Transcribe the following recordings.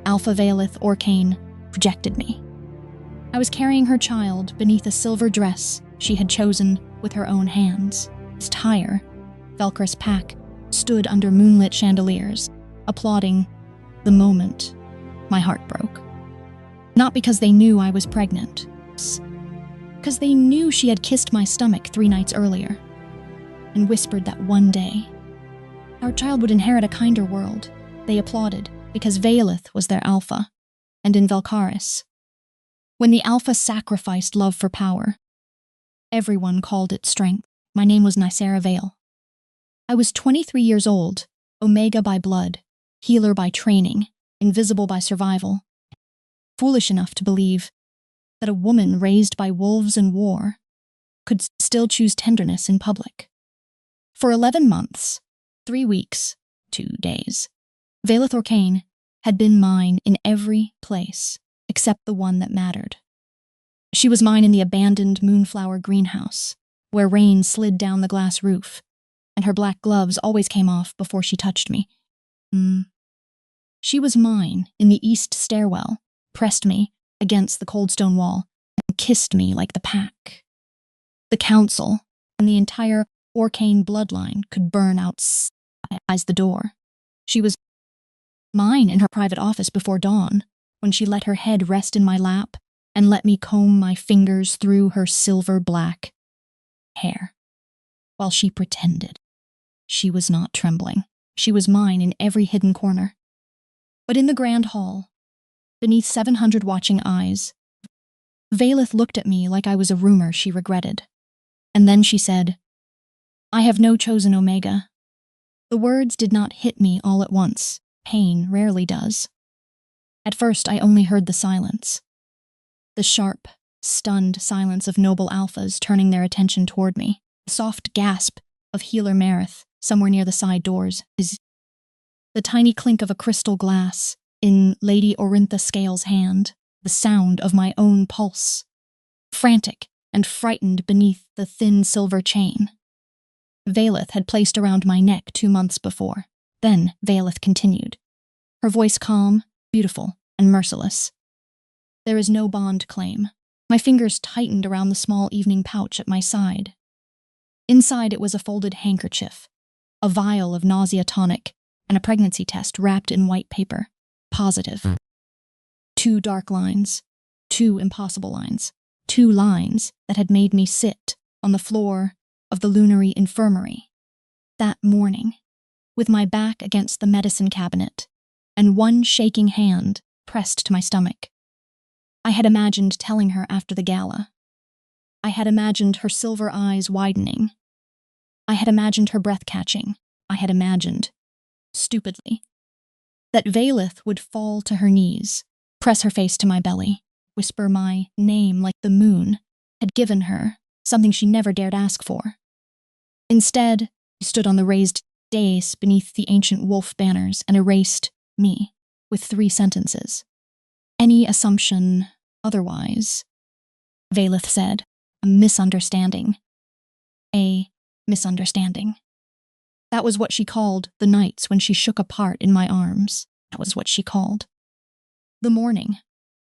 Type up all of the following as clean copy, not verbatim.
Alpha Veilith Orcane rejected me. I was carrying her child beneath a silver dress she had chosen with her own hands. His tire, Velcrous pack, stood under moonlit chandeliers, applauding the moment my heart broke. Not because they knew I was pregnant, because they knew she had kissed my stomach 3 nights earlier and whispered that one day our child would inherit a kinder world. They applauded because Veilith was their alpha, and in Velcaris, when the alpha sacrificed love for power, everyone called it strength. My name was Nicera Vale. I was 23 years old, Omega by blood, healer by training, invisible by survival, foolish enough to believe that a woman raised by wolves and war could still choose tenderness in public. For 11 months, 3 weeks, 2 days, Veilith Orcane had been mine in every place except the one that mattered. She was mine in the abandoned Moonflower greenhouse, where rain slid down the glass roof, and her black gloves always came off before she touched me. She was mine in the east stairwell, pressed me against the cold stone wall, and kissed me like the pack. The council and the entire Orcane bloodline could burn outside the door. She was mine in her private office before dawn, when she let her head rest in my lap and let me comb my fingers through her silver black hair, while she pretended she was not trembling. She was mine in every hidden corner. But in the grand hall, beneath 700 watching eyes, Veilith looked at me like I was a rumor she regretted. And then she said, "I have no chosen Omega." The words did not hit me all at once. Pain rarely does. At first, I only heard the silence. The sharp, stunned silence of noble alphas turning their attention toward me. The soft gasp of healer Marith somewhere near the side doors. The tiny clink of a crystal glass in Lady Orintha Scale's hand. The sound of my own pulse. Frantic and frightened beneath the thin silver chain Veilith had placed around my neck 2 months before. Then Veilith continued, her voice calm, beautiful, and merciless. "There is no bond claim." My fingers tightened around the small evening pouch at my side. Inside it was a folded handkerchief, a vial of nausea tonic, and a pregnancy test wrapped in white paper. Positive. 2 dark lines, 2 impossible lines, 2 lines that had made me sit on the floor of the Lunary Infirmary that morning, with my back against the medicine cabinet and one shaking hand pressed to my stomach. I had imagined telling her after the gala. I had imagined her silver eyes widening. I had imagined her breath catching. I had imagined, stupidly, that Veilith would fall to her knees, press her face to my belly, whisper my name like the moon had given her something she never dared ask for. Instead, she stood on the raised dais beneath the ancient wolf banners and erased me with 3 sentences. "Any assumption otherwise," Veilith said, "a misunderstanding. A misunderstanding." That was what she called the nights when she shook apart in my arms. That was what she called. The morning,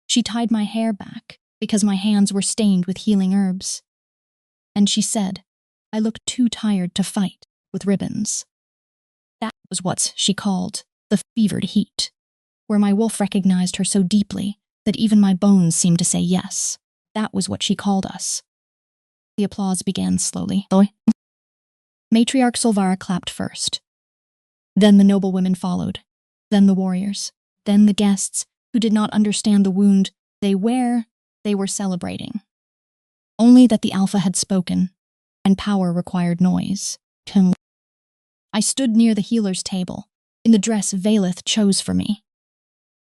she tied my hair back because my hands were stained with healing herbs. And she said, I looked too tired to fight with ribbons. That was what she called the fevered heat, where my wolf recognized her so deeply that even my bones seemed to say yes. That was what she called us. The applause began slowly. Matriarch Solvara clapped first. Then the noblewomen followed. Then the warriors. Then the guests who did not understand the wound they were celebrating. Only that the Alpha had spoken, and power required noise. I stood near the healer's table, in the dress Veilith chose for me,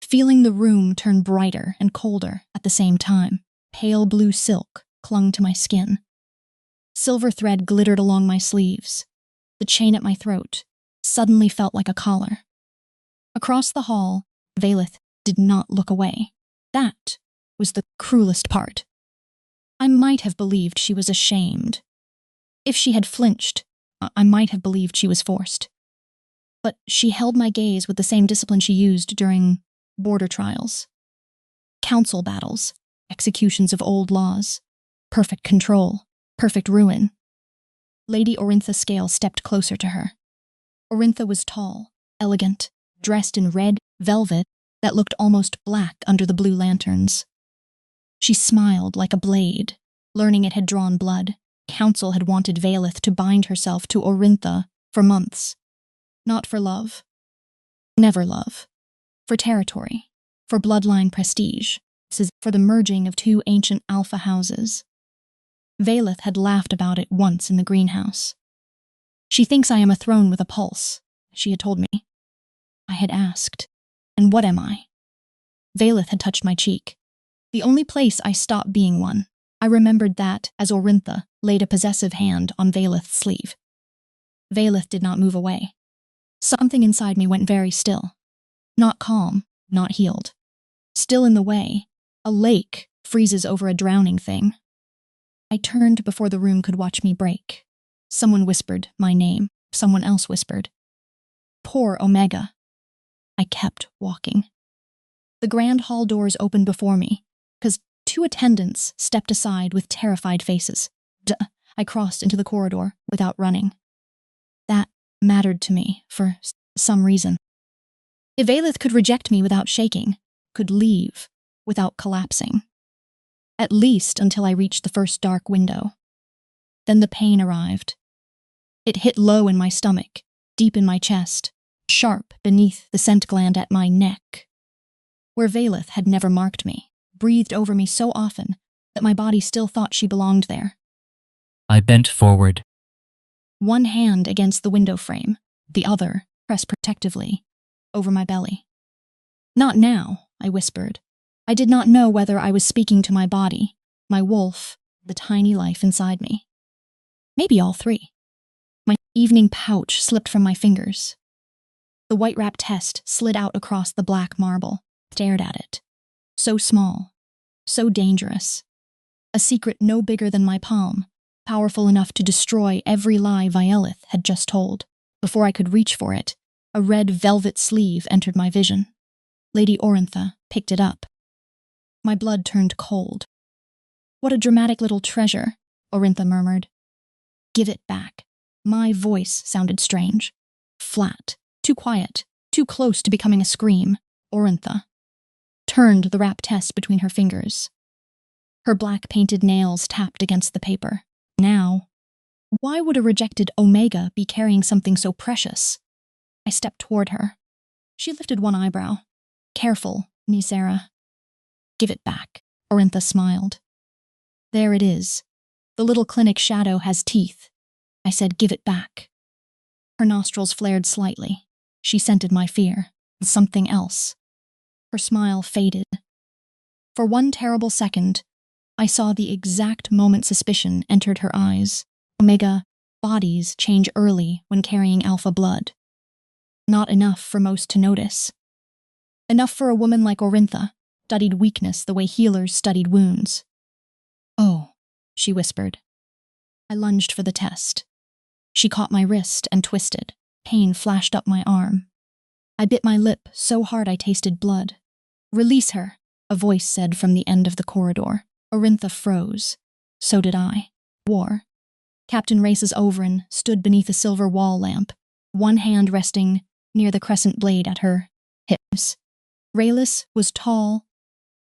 feeling the room turn brighter and colder at the same time. Pale blue silk clung to my skin. Silver thread glittered along my sleeves. The chain at my throat suddenly felt like a collar. Across the hall, Veilith did not look away. That was the cruelest part. I might have believed she was ashamed. If she had flinched, I might have believed she was forced. But she held my gaze with the same discipline she used during border trials, council battles, executions of old laws, perfect control, perfect ruin. Lady Orintha Scale stepped closer to her. Orintha was tall, elegant, dressed in red velvet that looked almost black under the blue lanterns. She smiled like a blade, learning it had drawn blood. Council had wanted Valeth to bind herself to Orintha for months. Not for love. Never love. For territory. For bloodline prestige. This is for the merging of two ancient alpha houses. Valeth had laughed about it once in the greenhouse. She thinks I am a throne with a pulse, she had told me. I had asked, and what am I? Valeth had touched my cheek. The only place I stopped being one. I remembered that as Orintha laid a possessive hand on Valeth's sleeve. Valeth did not move away. Something inside me went very still. Not calm, not healed. Still in the way, a lake freezes over a drowning thing. I turned before the room could watch me break. Someone whispered my name. Someone else whispered, "Poor Omega." I kept walking. The grand hall doors opened before me, because two attendants stepped aside with terrified faces. I crossed into the corridor without running. That mattered to me for some reason. If Valeth could reject me without shaking, could leave without collapsing. At least until I reached the first dark window. Then the pain arrived. It hit low in my stomach, deep in my chest, sharp beneath the scent gland at my neck. Where Valeth had never marked me, breathed over me so often that my body still thought she belonged there. I bent forward. One hand against the window frame, the other pressed protectively over my belly. "Not now," I whispered. I did not know whether I was speaking to my body, my wolf, the tiny life inside me. Maybe all three. My evening pouch slipped from my fingers. The white-wrap test slid out across the black marble, stared at it. So small, so dangerous. A secret no bigger than my palm, powerful enough to destroy every lie Violeth had just told. Before I could reach for it, a red velvet sleeve entered my vision. Lady Orintha picked it up. My blood turned cold. "What a dramatic little treasure," Orintha murmured. "Give it back." My voice sounded strange. Flat, too quiet, too close to becoming a scream. Orintha turned the wrap test between her fingers. Her black painted nails tapped against the paper. Now, why would a rejected Omega be carrying something so precious? I stepped toward her. She lifted one eyebrow. "Careful, Nisera." "Give it back," Orintha smiled. "There it is. The little clinic shadow has teeth." I said, "Give it back." Her nostrils flared slightly. She scented my fear. Something else. Her smile faded. For one terrible second, I saw the exact moment suspicion entered her eyes. Omega bodies change early when carrying alpha blood. Not enough for most to notice. Enough for a woman like Orintha, studied weakness the way healers studied wounds. "Oh," she whispered. I lunged for the test. She caught my wrist and twisted. Pain flashed up my arm. I bit my lip so hard I tasted blood. "Release her," a voice said from the end of the corridor. Orintha froze. So did I. War. Captain Race's Overin stood beneath a silver wall lamp, one hand resting near the crescent blade at her hips. Raylis was tall,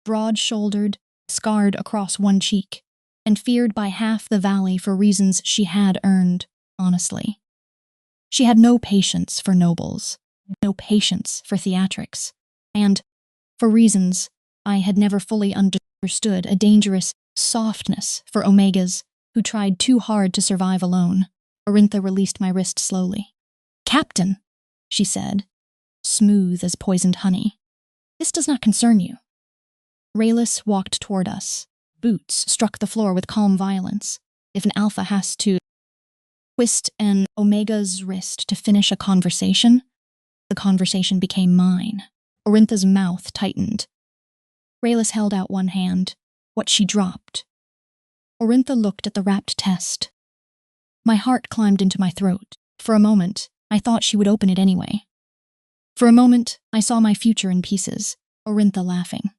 broad-shouldered, scarred across one cheek, and feared by half the valley for reasons she had earned, honestly. She had no patience for nobles, no patience for theatrics, and, for reasons I had never fully understood, a dangerous softness for Omegas who tried too hard to survive alone. Orintha released my wrist slowly. "Captain," she said, smooth as poisoned honey. "This does not concern you." Raylis walked toward us. Boots struck the floor with calm violence. If an alpha has to twist an Omega's wrist to finish a conversation, the conversation became mine. Orintha's mouth tightened. Raylis held out one hand, what she dropped. Orintha looked at the wrapped test. My heart climbed into my throat. For a moment, I thought she would open it anyway. For a moment, I saw my future in pieces. Orintha laughing.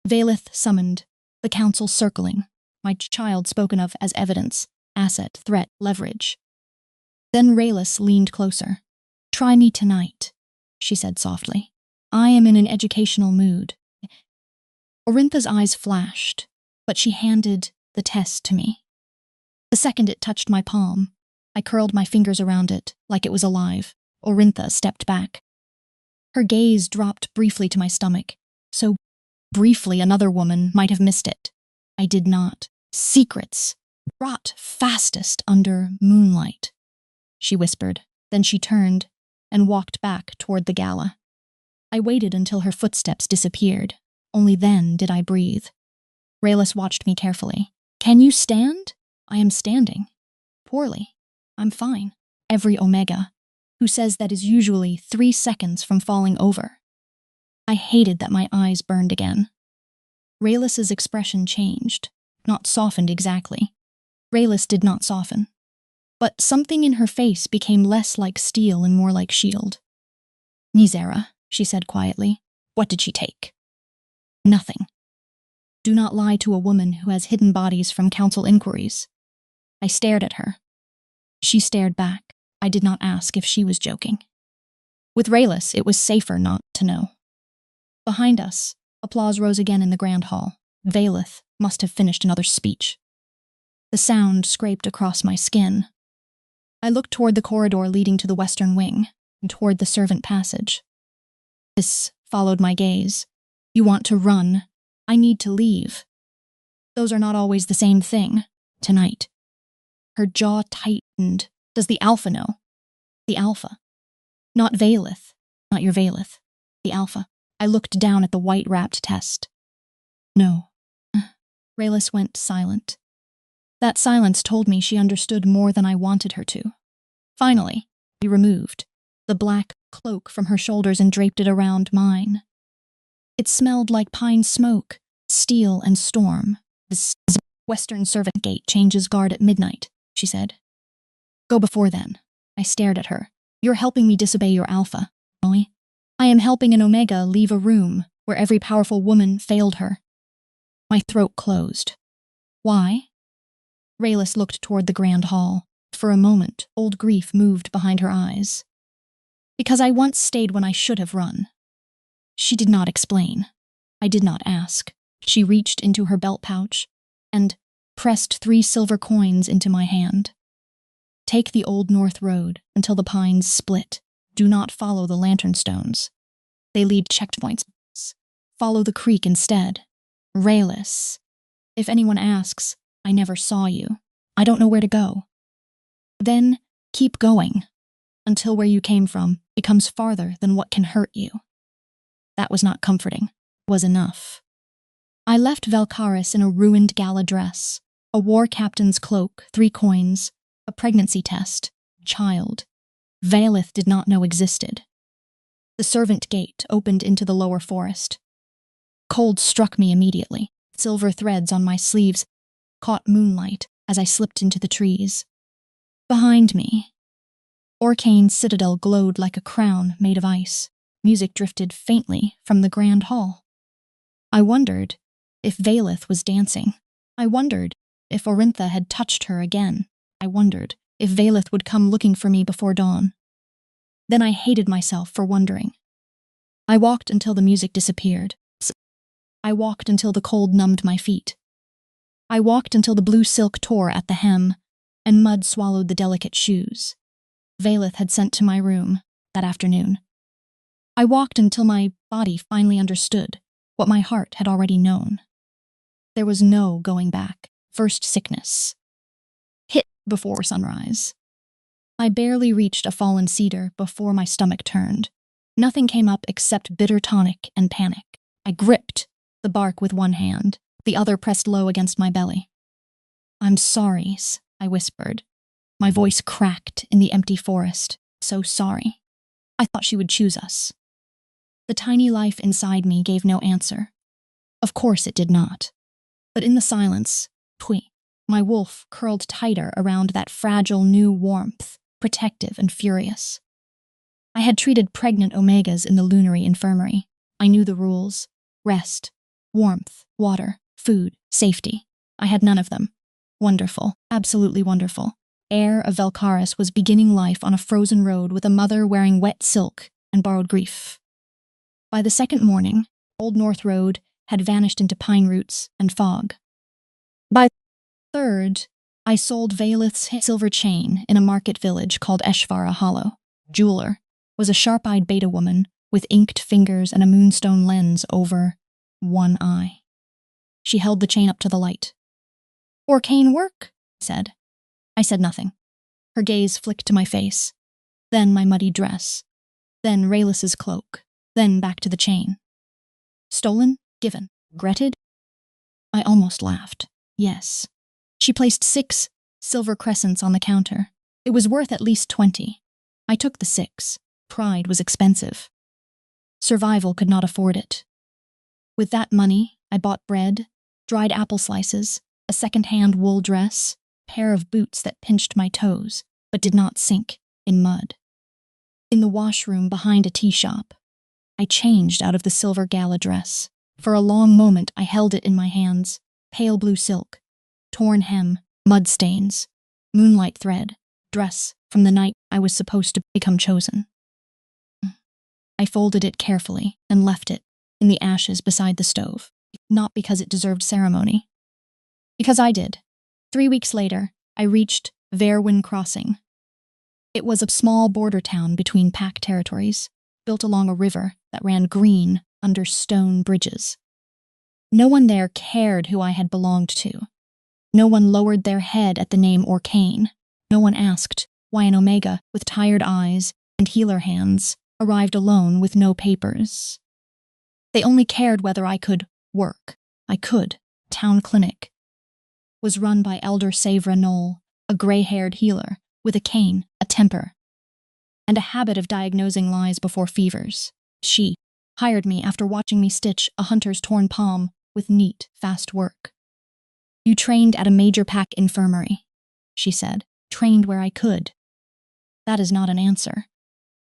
Valeth summoned, the council circling, my child spoken of as evidence, asset, threat, leverage. Then Raylis leaned closer. Try me tonight, she said softly. I am in an educational mood. Orintha's eyes flashed, but she handed the test to me. The second it touched my palm, I curled my fingers around it like it was alive. Orintha stepped back. Her gaze dropped briefly to my stomach, so briefly another woman might have missed it. I did not. Secrets, wrought fastest under moonlight, she whispered. Then she turned and walked back toward the gala. I waited until her footsteps disappeared. Only then did I breathe. Raylis watched me carefully. Can you stand? I am standing. Poorly. I'm fine. Every Omega, who says that is usually 3 seconds from falling over. I hated that my eyes burned again. Raylis's expression changed, not softened exactly. Raylis did not soften. But something in her face became less like steel and more like shield. Nizera, she said quietly. What did she take? Nothing. Do not lie to a woman who has hidden bodies from council inquiries. I stared at her. She stared back. I did not ask if she was joking. With Raylis, it was safer not to know. Behind us, applause rose again in the grand hall. Valeth must have finished another speech. The sound scraped across my skin. I looked toward the corridor leading to the western wing, and toward the servant passage. This followed my gaze. You want to run. I need to leave. Those are not always the same thing. Tonight. Her jaw tightened. Does the Alpha know? The Alpha. Not Valeth. Not your Valeth. The Alpha. I looked down at the white-wrapped test. No. Raylis went silent. That silence told me she understood more than I wanted her to. Finally, we removed the black cloak from her shoulders and draped it around mine. It smelled like pine smoke, steel and storm. This western servant gate changes guard at midnight, she said. Go before then. I stared at her. You're helping me disobey your Alpha, Molly. I am helping an Omega leave a room where every powerful woman failed her. My throat closed. Why? Raylis looked toward the grand hall. For a moment, old grief moved behind her eyes. Because I once stayed when I should have run. She did not explain. I did not ask. She reached into her belt pouch and pressed 3 silver coins into my hand. Take the Old North Road until the pines split. Do not follow the lantern stones. They lead checkpoints. Follow the creek instead. Raylis. If anyone asks, I never saw you. I don't know where to go. Then keep going until where you came from becomes farther than what can hurt you. That was not comforting. Was enough. I left Velcaris in a ruined gala dress, a war captain's cloak, 3 coins, a pregnancy test, child. Valeth did not know existed. The servant gate opened into the lower forest. Cold struck me immediately. Silver threads on my sleeves caught moonlight as I slipped into the trees. Behind me, Orcane's citadel glowed like a crown made of ice. Music drifted faintly from the grand hall. I wondered if Valeth was dancing. I wondered if Orintha had touched her again. I wondered if Valeth would come looking for me before dawn. Then I hated myself for wondering. I walked until the music disappeared. I walked until the cold numbed my feet. I walked until the blue silk tore at the hem, and mud swallowed the delicate shoes Valeth had sent to my room that afternoon. I walked until my body finally understood what my heart had already known. There was no going back. First sickness. Hit before sunrise. I barely reached a fallen cedar before my stomach turned. Nothing came up except bitter tonic and panic. I gripped the bark with one hand, the other pressed low against my belly. I'm sorry, I whispered. My voice cracked in the empty forest. So sorry. I thought she would choose us. The tiny life inside me gave no answer. Of course it did not. But in the silence, my wolf curled tighter around that fragile new warmth, protective and furious. I had treated pregnant Omegas in the Lunary Infirmary. I knew the rules. Rest, warmth, water, food, safety. I had none of them. Wonderful, absolutely wonderful. Heir of Velcaris was beginning life on a frozen road with a mother wearing wet silk and borrowed grief. By the second morning, Old North Road had vanished into pine roots and fog. By the third, I sold Valeth's silver chain in a market village called Eshvara Hollow. Jeweler was a sharp-eyed beta woman with inked fingers and a moonstone lens over one eye. She held the chain up to the light. "Arcane work?" she said. I said nothing. Her gaze flicked to my face, then my muddy dress, then Raylis's cloak, then back to the chain. Stolen? Given? Regretted? I almost laughed. Yes. She placed 6 silver crescents on the counter. It was worth at least 20. I took the 6. Pride was expensive. Survival could not afford it. With that money, I bought bread, dried apple slices, a second-hand wool dress, a pair of boots that pinched my toes, but did not sink in mud. In the washroom behind a tea shop, I changed out of the silver gala dress. For a long moment, I held it in my hands. Pale blue silk, torn hem, mud stains, moonlight thread, dress from the night I was supposed to become chosen. I folded it carefully and left it in the ashes beside the stove, not because it deserved ceremony. Because I did. 3 weeks later, I reached Verwyn Crossing. It was a small border town between pack territories, built along a river that ran green under stone bridges. No one there cared who I had belonged to. No one lowered their head at the name Arcane. No one asked why an Omega with tired eyes and healer hands arrived alone with no papers. They only cared whether I could work. I could. Town clinic was run by Elder Savra Knoll, a gray-haired healer with a cane, a temper, and a habit of diagnosing lies before fevers. She hired me after watching me stitch a hunter's torn palm with neat, fast work. "You trained at a major pack infirmary," she said. "Trained where I could." That is not an answer.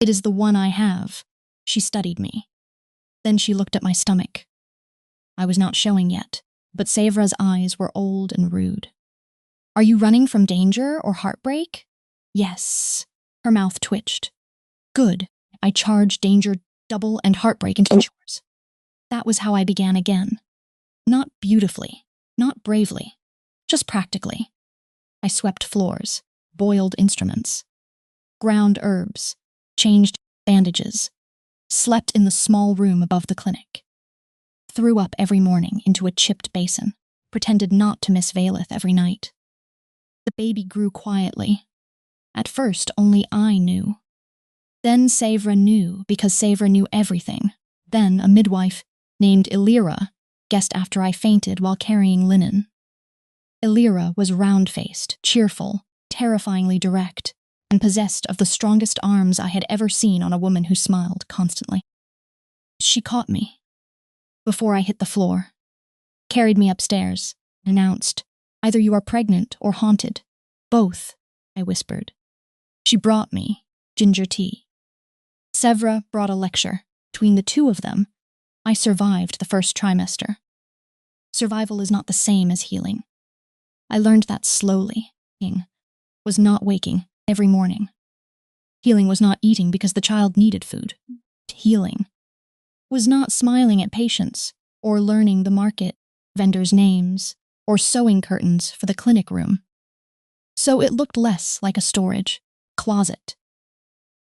It is the one I have. She studied me. Then she looked at my stomach. I was not showing yet, but Savra's eyes were old and rude. "Are you running from danger or heartbreak?" "Yes." Her mouth twitched. "Good." I charged danger, double, and heartbreak into chores. That was how I began again. Not beautifully, not bravely, just practically. I swept floors, boiled instruments, ground herbs, changed bandages, slept in the small room above the clinic, threw up every morning into a chipped basin, pretended not to miss Valeth every night. The baby grew quietly. At first, only I knew. Then Savra knew, because Savra knew everything. Then a midwife named Illyra guessed after I fainted while carrying linen. Illyra was round-faced, cheerful, terrifyingly direct, and possessed of the strongest arms I had ever seen on a woman who smiled constantly. She caught me before I hit the floor, carried me upstairs, and announced, "Either you are pregnant or haunted." "Both," I whispered. She brought me ginger tea. Savra brought a lecture. Between the two of them, I survived the first trimester. Survival is not the same as healing. I learned that slowly. Healing was not waking every morning. Healing was not eating because the child needed food. Healing was not smiling at patients or learning the market vendors' names or sewing curtains for the clinic room. So it looked less like a storage closet.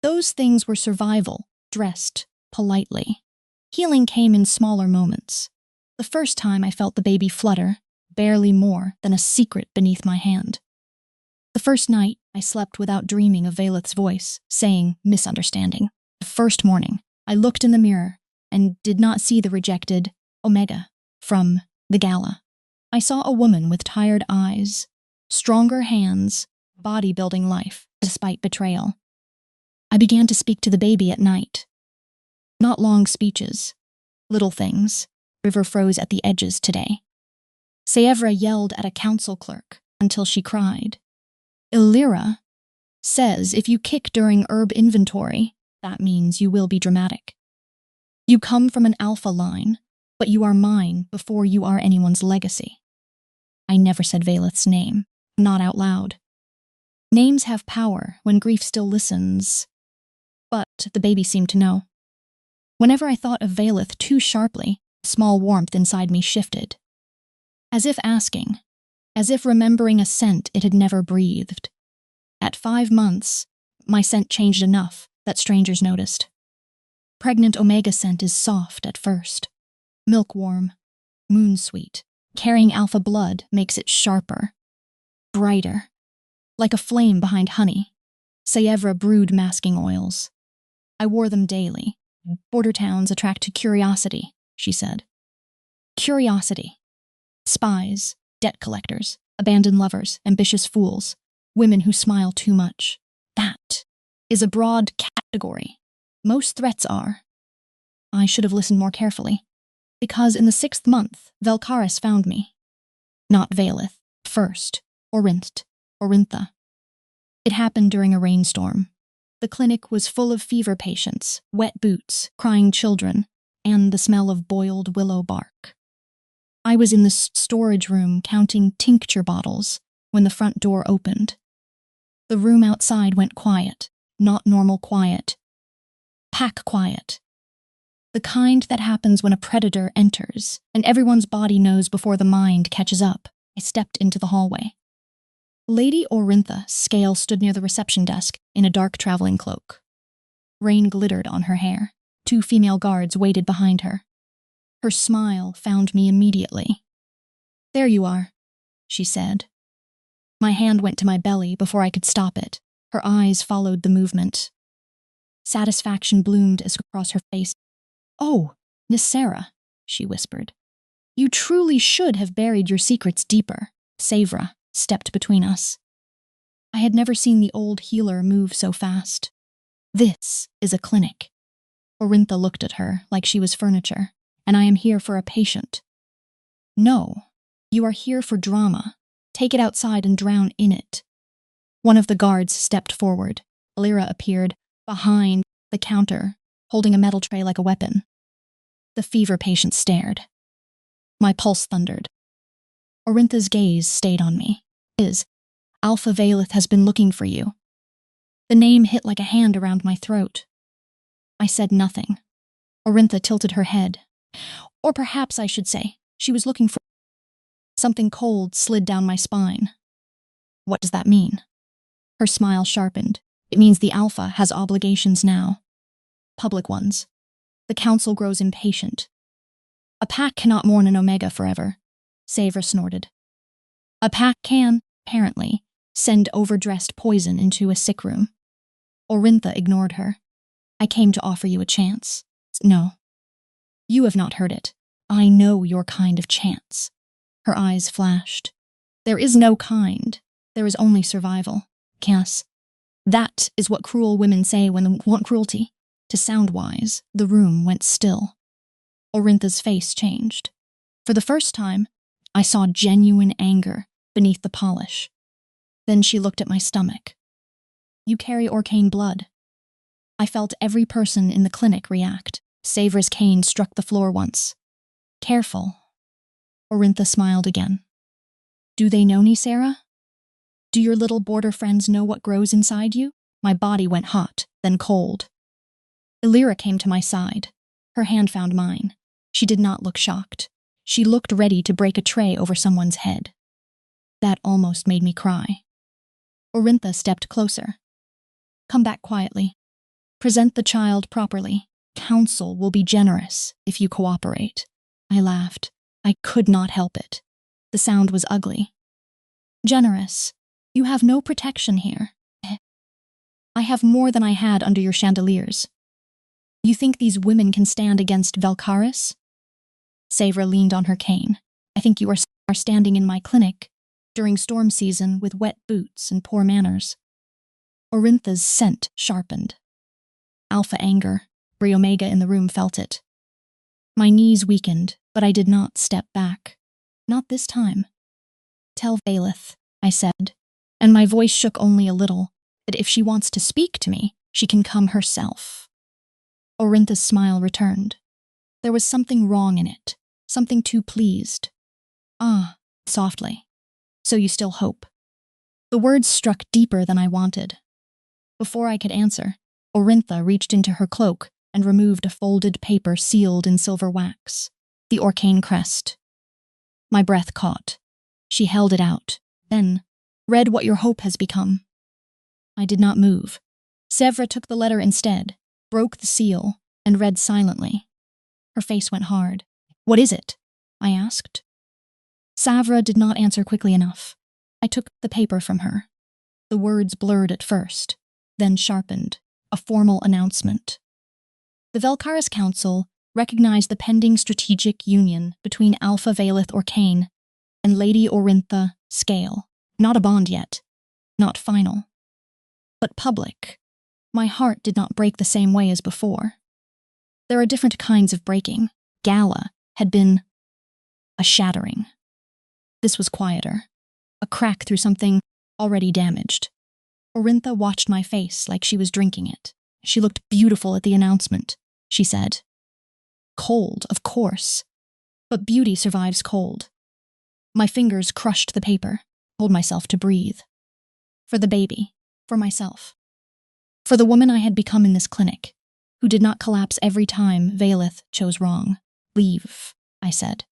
Those things were survival, dressed politely. Healing came in smaller moments. The first time I felt the baby flutter, barely more than a secret beneath my hand. The first night I slept without dreaming of Valeth's voice, saying misunderstanding. The first morning, I looked in the mirror and did not see the rejected Omega from the Gala. I saw a woman with tired eyes, stronger hands, bodybuilding life, despite betrayal. I began to speak to the baby at night. Not long speeches, little things. River froze at the edges today. Saevra yelled at a council clerk until she cried. Illyra says if you kick during herb inventory, that means you will be dramatic. You come from an alpha line, but you are mine before you are anyone's legacy. I never said Valeth's name, not out loud. Names have power when grief still listens, but the baby seemed to know. Whenever I thought of Valeth too sharply, a small warmth inside me shifted. As if asking, as if remembering a scent it had never breathed. At 5 months, my scent changed enough that strangers noticed. Pregnant omega scent is soft at first, milk-warm, moon-sweet. Carrying alpha blood makes it sharper, brighter, like a flame behind honey. Sèvres brewed masking oils. I wore them daily. Border towns attract curiosity, she said. Curiosity. Spies, debt collectors, abandoned lovers, ambitious fools, women who smile too much. That is a broad category. Most threats are. I should have listened more carefully, because in the 6th month, Valkaris found me. Not Valeth, first, Orintha. It happened during a rainstorm. The clinic was full of fever patients, wet boots, crying children, and the smell of boiled willow bark. I was in the storage room counting tincture bottles when the front door opened. The room outside went quiet, not normal quiet. Pack quiet. The kind that happens when a predator enters, and everyone's body knows before the mind catches up. I stepped into the hallway. Lady Orintha Scale stood near the reception desk in a dark traveling cloak. Rain glittered on her hair. 2 female guards waited behind her. Her smile found me immediately. "There you are," she said. My hand went to my belly before I could stop it. Her eyes followed the movement. Satisfaction bloomed across her face. "Oh, Nisera," she whispered. "You truly should have buried your secrets deeper." Sèvres stepped between us. I had never seen the old healer move so fast. "This is a clinic." Orintha looked at her like she was furniture. "And I am here for a patient." "No, you are here for drama. Take it outside and drown in it." One of the guards stepped forward. Lyra appeared behind the counter, holding a metal tray like a weapon. The fever patient stared. My pulse thundered. Orintha's gaze stayed on me. "Alpha Valeth has been looking for you." The name hit like a hand around my throat. I said nothing. Orintha tilted her head. Or perhaps I should say, she was looking for... Something cold slid down my spine. "What does that mean?" Her smile sharpened. "It means the Alpha has obligations now. Public ones. The Council grows impatient. A pack cannot mourn an Omega forever." Sèvres snorted. "A pack can, apparently, send overdressed poison into a sick room." Orintha ignored her. "I came to offer you a chance." "No. You have not heard it. I know your kind of chance." Her eyes flashed. "There is no kind. There is only survival. Yes. That is what cruel women say when they want cruelty." To sound wise, the room went still. Orintha's face changed. For the first time, I saw genuine anger beneath the polish. Then she looked at my stomach. "You carry Orcane blood." I felt every person in the clinic react. Sèvres' cane struck the floor once. "Careful." Orintha smiled again. "Do they know Nisera? Do your little border friends know what grows inside you?" My body went hot, then cold. Lyra came to my side. Her hand found mine. She did not look shocked. She looked ready to break a tray over someone's head. That almost made me cry. Orintha stepped closer. "Come back quietly. Present the child properly. Council will be generous if you cooperate." I laughed. I could not help it. The sound was ugly. "Generous? You have no protection here." "I have more than I had under your chandeliers." "You think these women can stand against Valkaris?" Sèvres leaned on her cane. "I think you are standing in my clinic during storm season with wet boots and poor manners." Orintha's scent sharpened. Alpha anger. Every Omega in the room felt it. My knees weakened, but I did not step back. Not this time. "Tell Valeth," I said, and my voice shook only a little, "that if she wants to speak to me, she can come herself." Orintha's smile returned. There was something wrong in it, something too pleased. Ah, softly. So you still hope. The words struck deeper than I wanted. Before I could answer, Orintha reached into her cloak and removed a folded paper sealed in silver wax, the Orcane crest. My breath caught. She held it out, then read what your hope has become. I did not move. Sèvres took the letter instead, broke the seal, and read silently. Her face went hard. What is it? I asked. Sèvres did not answer quickly enough. I took the paper from her. The words blurred at first, then sharpened, a formal announcement. The Velcaris Council recognized the pending strategic union between Alpha Valeth Orcane and Lady Orintha Scale. Not a bond yet, not final, but public. My heart did not break the same way as before. There are different kinds of breaking. Gala had been a shattering. This was quieter, a crack through something already damaged. Orintha watched my face like she was drinking it. She looked beautiful at the announcement, she said. Cold, of course, but beauty survives cold. My fingers crushed the paper, told myself to breathe. For the baby, for myself. For the woman I had become in this clinic, who did not collapse every time Valeth chose wrong. Leave, I said.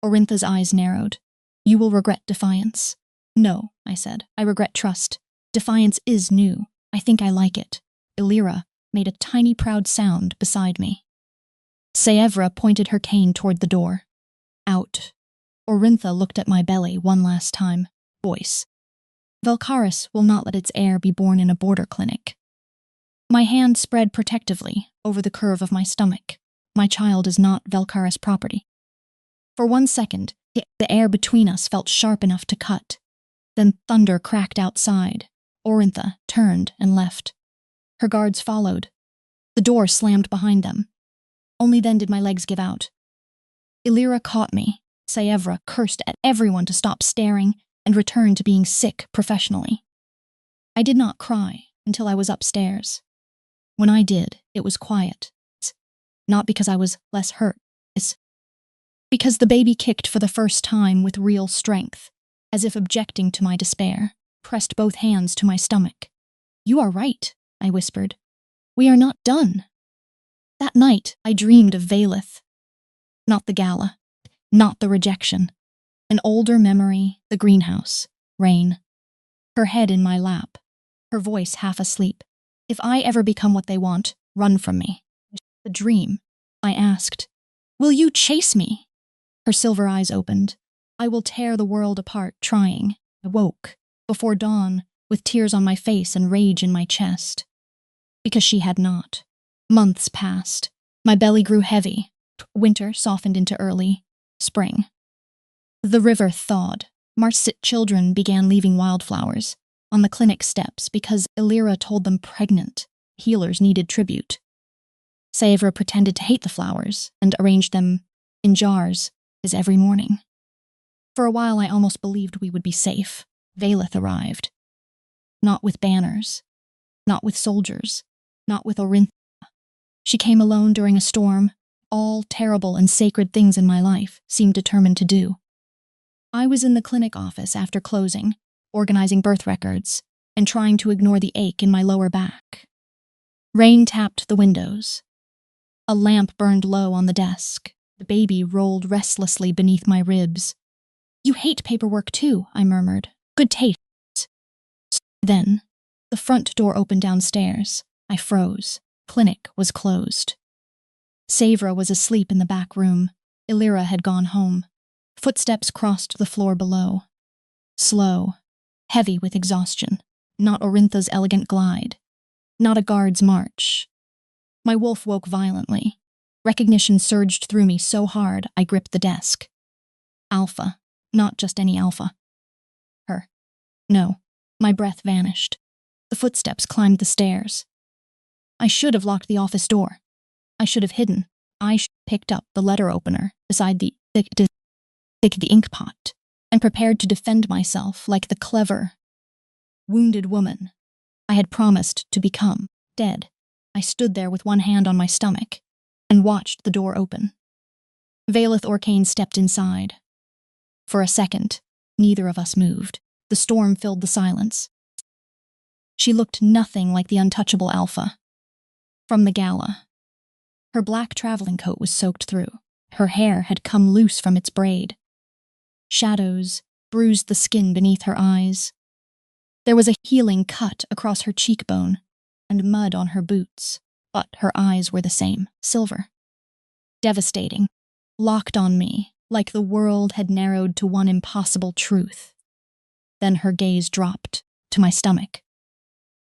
Orintha's eyes narrowed. You will regret defiance. No, I said. I regret trust. Defiance is new. I think I like it. Illyra made a tiny proud sound beside me. Sèvres pointed her cane toward the door. Out. Orintha looked at my belly one last time. Voice. Velcaris will not let its heir be born in a border clinic. My hand spread protectively over the curve of my stomach. My child is not Velcaris property. For 1 second, the air between us felt sharp enough to cut. Then thunder cracked outside. Orintha turned and left. Her guards followed. The door slammed behind them. Only then did my legs give out. Illyra caught me. Sèvres cursed at everyone to stop staring and return to being sick professionally. I did not cry until I was upstairs. When I did, it was quiet. Not because I was less hurt. It's because the baby kicked for the first time with real strength, as if objecting to my despair, pressed both hands to my stomach. You are right, I whispered. We are not done. That night, I dreamed of Valeth. Not the Gala, not the rejection. An older memory, the greenhouse, rain. Her head in my lap, her voice half asleep. If I ever become what they want, run from me. The dream, I asked. Will you chase me? Her silver eyes opened. I will tear the world apart trying. I woke, before dawn, with tears on my face and rage in my chest. Because she had not. Months passed. My belly grew heavy. Winter softened into early spring. The river thawed. Marsit children began leaving wildflowers on the clinic steps because Illyra told them pregnant healers needed tribute. Sèvres pretended to hate the flowers and arranged them in jars as every morning. For a while I almost believed we would be safe. Valeth arrived. Not with banners, not with soldiers, not with Orintha. She came alone during a storm. All terrible and sacred things in my life seemed determined to do. I was in the clinic office after closing, organizing birth records, and trying to ignore the ache in my lower back. Rain tapped the windows. A lamp burned low on the desk. The baby rolled restlessly beneath my ribs. You hate paperwork too, I murmured. Good taste. Then, the front door opened downstairs. I froze. Clinic was closed. Sèvres was asleep in the back room. Illyra had gone home. Footsteps crossed the floor below. Slow, heavy with exhaustion. Not Orintha's elegant glide. Not a guard's march. My wolf woke violently. Recognition surged through me so hard I gripped the desk. Alpha. Not just any alpha. Her. No. My breath vanished. The footsteps climbed the stairs. I should have locked the office door. I should have hidden. I picked up the letter opener beside the ink pot and prepared to defend myself like the clever, wounded woman I had promised to become. Dead, I stood there with one hand on my stomach and watched the door open. Valeth Orcane stepped inside. For a second, neither of us moved. The storm filled the silence. She looked nothing like the untouchable Alpha from the Gala. Her black traveling coat was soaked through. Her hair had come loose from its braid. Shadows bruised the skin beneath her eyes. There was a healing cut across her cheekbone and mud on her boots, but her eyes were the same, silver. Devastating, locked on me, like the world had narrowed to one impossible truth. Then her gaze dropped to my stomach.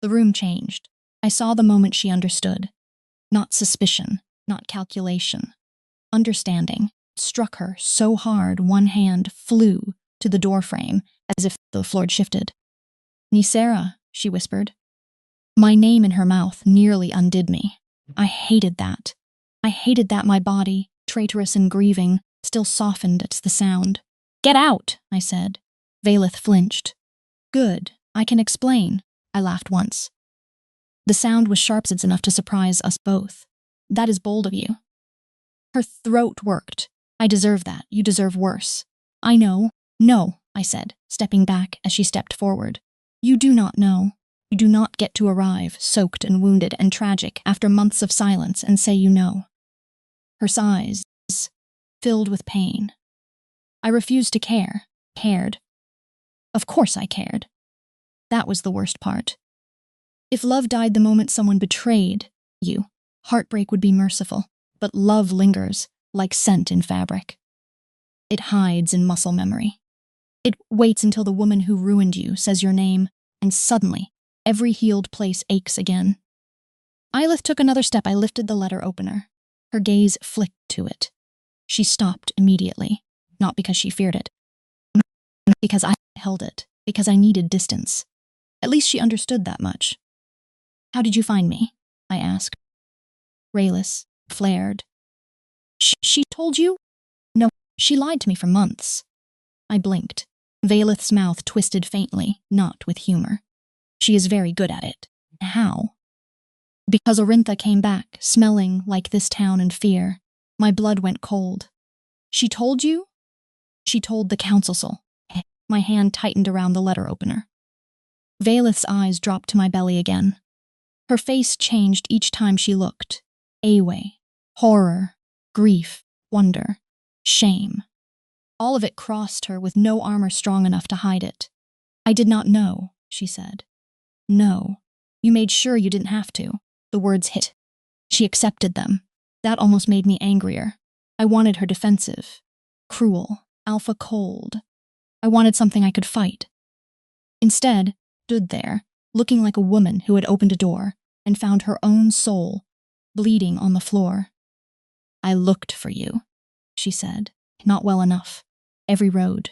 The room changed. I saw the moment she understood. Not suspicion, not calculation. Understanding struck her so hard one hand flew to the doorframe as if the floor had shifted. "Nisera," she whispered. My name in her mouth nearly undid me. I hated that. I hated that my body, traitorous and grieving, still softened at the sound. "Get out," I said. Valeth flinched. "Good, I can explain," I laughed once. The sound was sharp enough to surprise us both. "That is bold of you." Her throat worked. "I deserve that. You deserve worse." "I know." "No," I said, stepping back as she stepped forward. "You do not know. You do not get to arrive, soaked and wounded and tragic, after months of silence, and say you know." Her sighs filled with pain. I refused to care. Cared. Of course I cared. That was the worst part. If love died the moment someone betrayed you, heartbreak would be merciful. But love lingers, like scent in fabric. It hides in muscle memory. It waits until the woman who ruined you says your name, and suddenly, every healed place aches again. Eilith took another step. I lifted the letter opener. Her gaze flicked to it. She stopped immediately, not because she feared it, because I held it, because I needed distance. At least she understood that much. "How did you find me?" I asked. Rayless flared. She told you?" "No, she lied to me for months." I blinked. Valeth's mouth twisted faintly, not with humor. "She is very good at it." "How?" "Because Orintha came back, smelling like this town in fear. My blood went cold." "She told you?" "She told the council." My hand tightened around the letter opener. Valeth's eyes dropped to my belly again. Her face changed each time she looked. Away. Horror, grief, wonder, shame. All of it crossed her with no armor strong enough to hide it. "I did not know," she said. "No. You made sure you didn't have to." The words hit. She accepted them. That almost made me angrier. I wanted her defensive, cruel, alpha cold. I wanted something I could fight. Instead, stood there, looking like a woman who had opened a door and found her own soul bleeding on the floor. "I looked for you," she said. "Not well enough. Every road.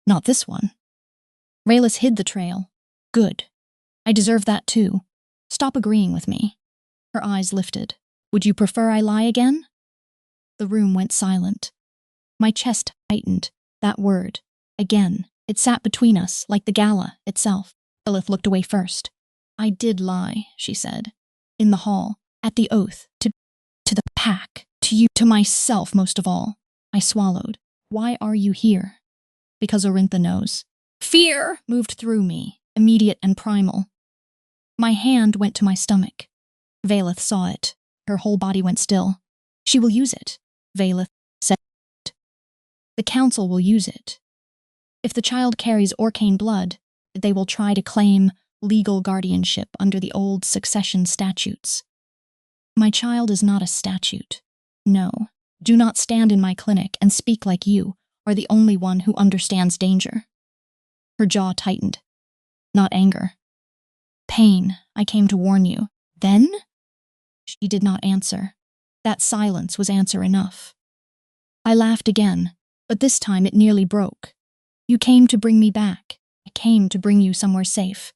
Not this one." Rayless hid the trail. "Good. I deserve that too. Stop agreeing with me." Her eyes lifted. "Would you prefer I lie again?" The room went silent. My chest tightened. That word. Again. It sat between us, like the Gala itself. Lilith looked away first. "I did lie," she said. "In the hall. At the oath. To the pack. To you. To myself, most of all." I swallowed. "Why are you here?" "Because Orintha knows." Fear moved through me, immediate and primal. My hand went to my stomach. Valeth saw it. Her whole body went still. "She will use it," Valeth said. "The council will use it. If the child carries Orcane blood, they will try to claim legal guardianship under the old succession statutes. My child is not a statute. No, do not stand in my clinic and speak like you are the only one who understands danger." Her jaw tightened. Not anger. "Pain, I came to warn you." "Then?" She did not answer. That silence was answer enough. I laughed again, but this time it nearly broke. "You came to bring me back. I came to bring you somewhere safe."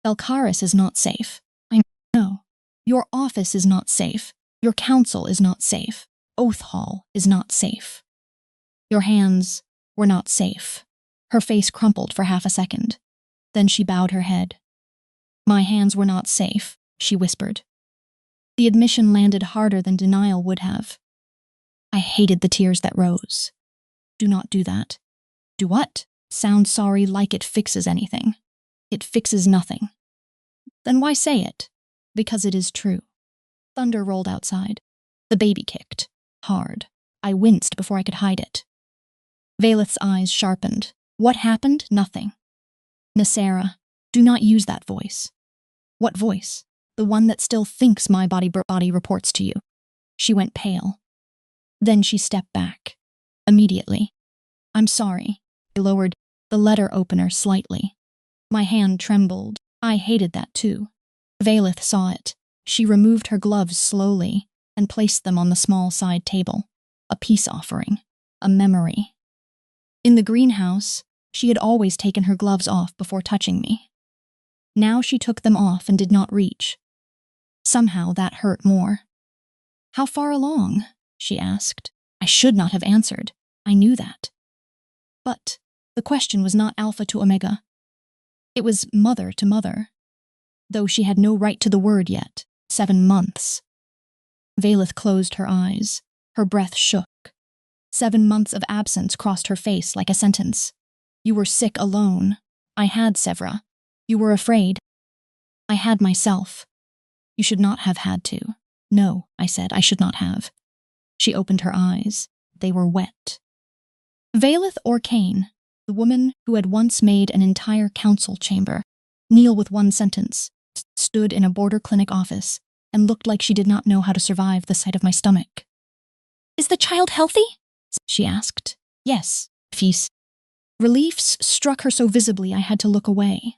"Belcaris is not safe. I know. Your office is not safe. Your council is not safe. Oath Hall is not safe. Your hands were not safe." Her face crumpled for half a second. Then she bowed her head. "My hands were not safe," she whispered. The admission landed harder than denial would have. I hated the tears that rose. Do not do that. Do what? Sound sorry like it fixes anything. It fixes nothing. Then why say it? Because it is true. Thunder rolled outside. The baby kicked. Hard. I winced before I could hide it. Valeth's eyes sharpened. What happened? Nothing. Nasera, do not use that voice. What voice? The one that still thinks my body reports to you. She went pale. Then she stepped back. Immediately. I'm sorry. I lowered the letter opener slightly. My hand trembled. I hated that too. Valeth saw it. She removed her gloves slowly and placed them on the small side table. A peace offering. A memory. In the greenhouse, she had always taken her gloves off before touching me. Now she took them off and did not reach. Somehow that hurt more. How far along? She asked. I should not have answered. I knew that. But the question was not alpha to omega. It was mother to mother. Though she had no right to the word yet. 7 months. Valeth closed her eyes. Her breath shook. 7 months of absence crossed her face like a sentence. You were sick alone. I had Sevra. You were afraid. I had myself. You should not have had to. No, I said, I should not have. She opened her eyes. They were wet. Valeth Orkane, the woman who had once made an entire council chamber, kneel with one sentence, stood in a border clinic office, and looked like she did not know how to survive the sight of my stomach. Is the child healthy? She asked. Yes, Fils. Reliefs struck her so visibly I had to look away.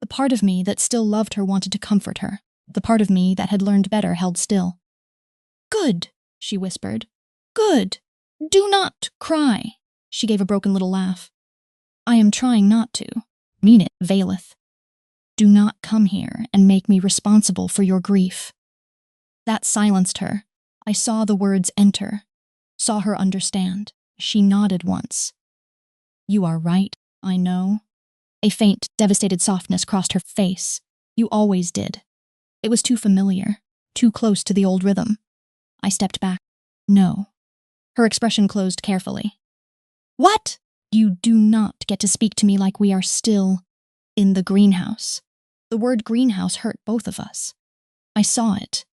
The part of me that still loved her wanted to comfort her. The part of me that had learned better held still. Good, she whispered. Good. Do not cry. She gave a broken little laugh. I am trying not to. Mean it, Valeth. Do not come here and make me responsible for your grief. That silenced her. I saw the words enter. Saw her understand. She nodded once. You are right, I know. A faint, devastated softness crossed her face. You always did. It was too familiar, too close to the old rhythm. I stepped back. No. Her expression closed carefully. What? You do not get to speak to me like we are still in the greenhouse. The word greenhouse hurt both of us. I saw it.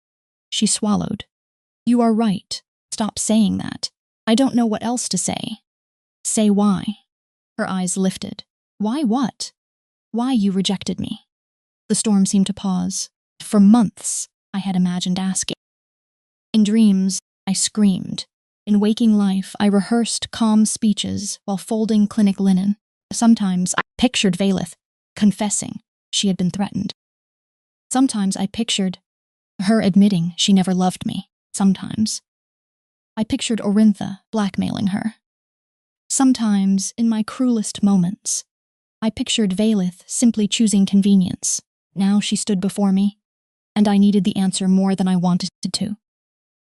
She swallowed. You are right. Stop saying that. I don't know what else to say. Say why. Her eyes lifted. Why what? Why you rejected me. The storm seemed to pause. For months, I had imagined asking. In dreams, I screamed. In waking life, I rehearsed calm speeches while folding clinic linen. Sometimes I pictured Valeth confessing she had been threatened. Sometimes I pictured her admitting she never loved me. Sometimes I pictured Orintha blackmailing her. Sometimes, in my cruelest moments, I pictured Valeth simply choosing convenience. Now she stood before me, and I needed the answer more than I wanted to.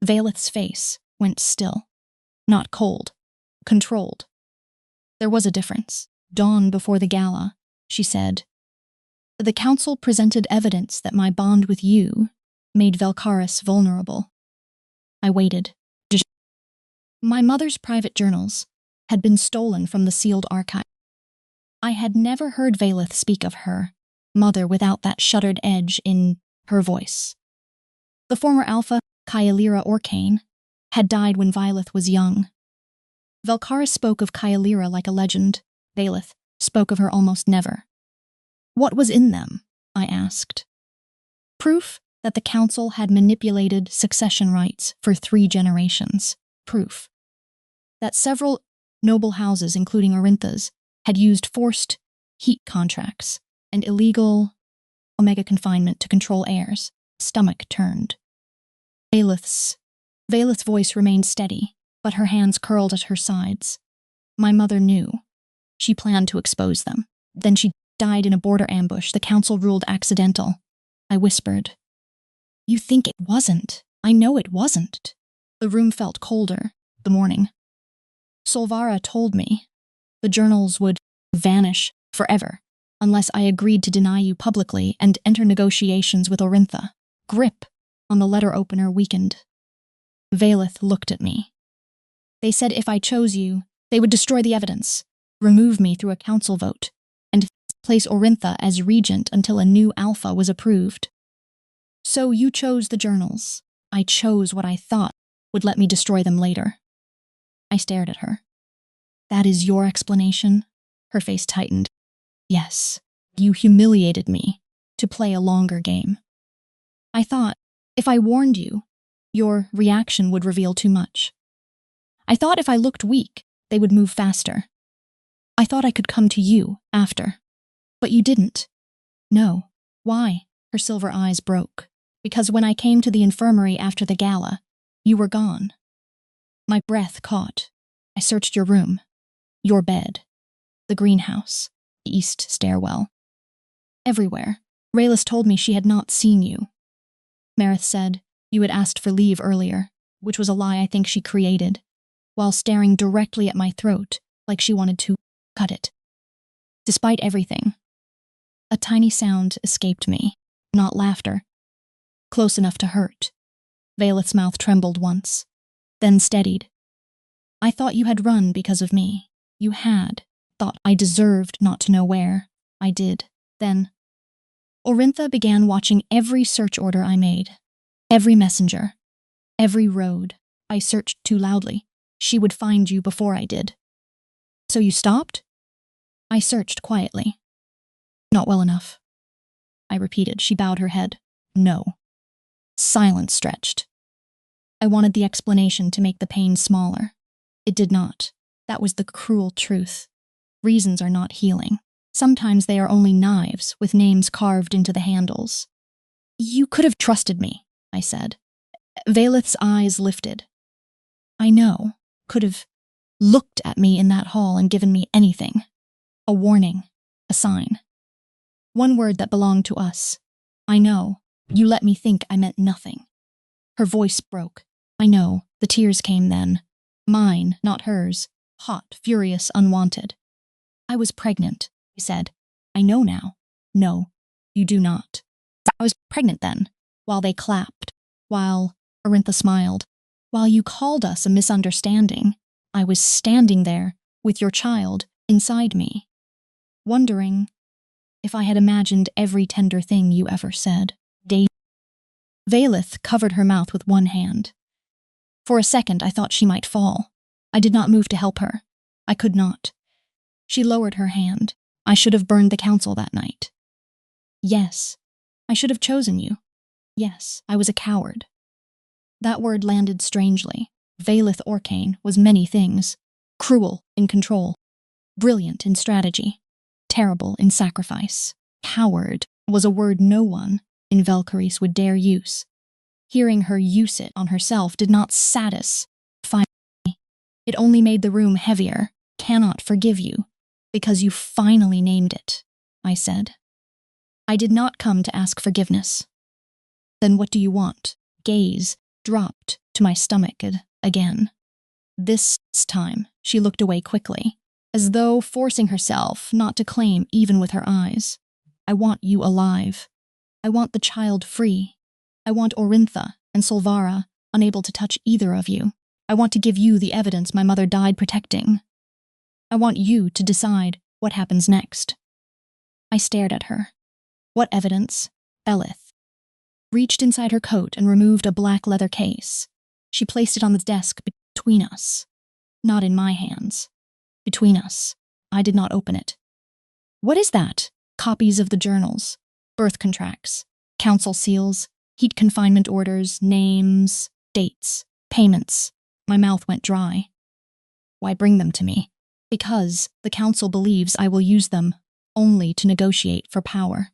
Valeth's face went still. Not cold. Controlled. There was a difference. Dawn before the gala, she said. The council presented evidence that my bond with you made Velkaris vulnerable. I waited. My mother's private journals had been stolen from the sealed archive. I had never heard Valeth speak of her mother without that shuddered edge in her voice. The former alpha, Kyalira Orkane, had died when Valeth was young. Velkaris spoke of Kyalira like a legend. Valeth spoke of her almost never. What was in them? I asked. Proof that the council had manipulated succession rights for 3 generations. Proof that several noble houses, including Orintha's, had used forced heat contracts and illegal omega confinement to control heirs. Stomach turned. Valeth's voice remained steady, but her hands curled at her sides. My mother knew. She planned to expose them. Then she died in a border ambush the council ruled accidental. I whispered. You think it wasn't. I know it wasn't. The room felt colder. The morning. Solvara told me the journals would vanish forever unless I agreed to deny you publicly and enter negotiations with Orintha. Grip on the letter opener weakened. Valeth looked at me. They said if I chose you, they would destroy the evidence, remove me through a council vote, and place Orintha as regent until a new alpha was approved. So you chose the journals. I chose what I thought would let me destroy them later. I stared at her. That is your explanation? Her face tightened. Yes, you humiliated me to play a longer game. I thought, if I warned you, your reaction would reveal too much. I thought if I looked weak, they would move faster. I thought I could come to you after. But you didn't. No. Why? Her silver eyes broke. Because when I came to the infirmary after the gala, you were gone. My breath caught. I searched your room, your bed, the greenhouse, the east stairwell. Everywhere. Raylis told me she had not seen you. Marith said you had asked for leave earlier, which was a lie I think she created, while staring directly at my throat like she wanted to cut it. Despite everything, a tiny sound escaped me, not laughter, close enough to hurt. Valeth's mouth trembled once, then steadied. I thought you had run because of me. You had. Thought I deserved not to know where. I did. Then Orintha began watching every search order I made. Every messenger. Every road. I searched too loudly. She would find you before I did. So you stopped? I searched quietly. Not well enough. I repeated. She bowed her head. No. Silence stretched. I wanted the explanation to make the pain smaller. It did not. That was the cruel truth. Reasons are not healing. Sometimes they are only knives with names carved into the handles. You could have trusted me, I said. Valeth's eyes lifted. I know. Could have looked at me in that hall and given me anything. A warning. A sign. One word that belonged to us. I know. You let me think I meant nothing. Her voice broke. I know. The tears came then. Mine, not hers. Hot, furious, unwanted. I was pregnant, I said. I know now. No, you do not. I was pregnant then, while they clapped, while Orintha smiled. While you called us a misunderstanding, I was standing there with your child inside me, wondering if I had imagined every tender thing you ever said. Valeth covered her mouth with one hand. For a second, I thought she might fall. I did not move to help her. I could not. She lowered her hand. I should have burned the council that night. Yes, I should have chosen you. Yes, I was a coward. That word landed strangely. Valeth Orcane was many things. Cruel in control. Brilliant in strategy. Terrible in sacrifice. Coward was a word no one in Valkyries would dare use. Hearing her use it on herself did not satisfy me. It only made the room heavier. Cannot forgive you, because you finally named it, I said. I did not come to ask forgiveness. Then what do you want? Gaze dropped to my stomach again. This time, she looked away quickly, as though forcing herself not to claim even with her eyes. I want you alive. I want the child free. I want Orintha and Solvara unable to touch either of you. I want to give you the evidence my mother died protecting. I want you to decide what happens next. I stared at her. What evidence? Belith reached inside her coat and removed a black leather case. She placed it on the desk between us. Not in my hands. Between us. I did not open it. What is that? Copies of the journals, birth contracts, council seals, heat confinement orders, names, dates, payments. My mouth went dry. Why bring them to me? Because the council believes I will use them only to negotiate for power.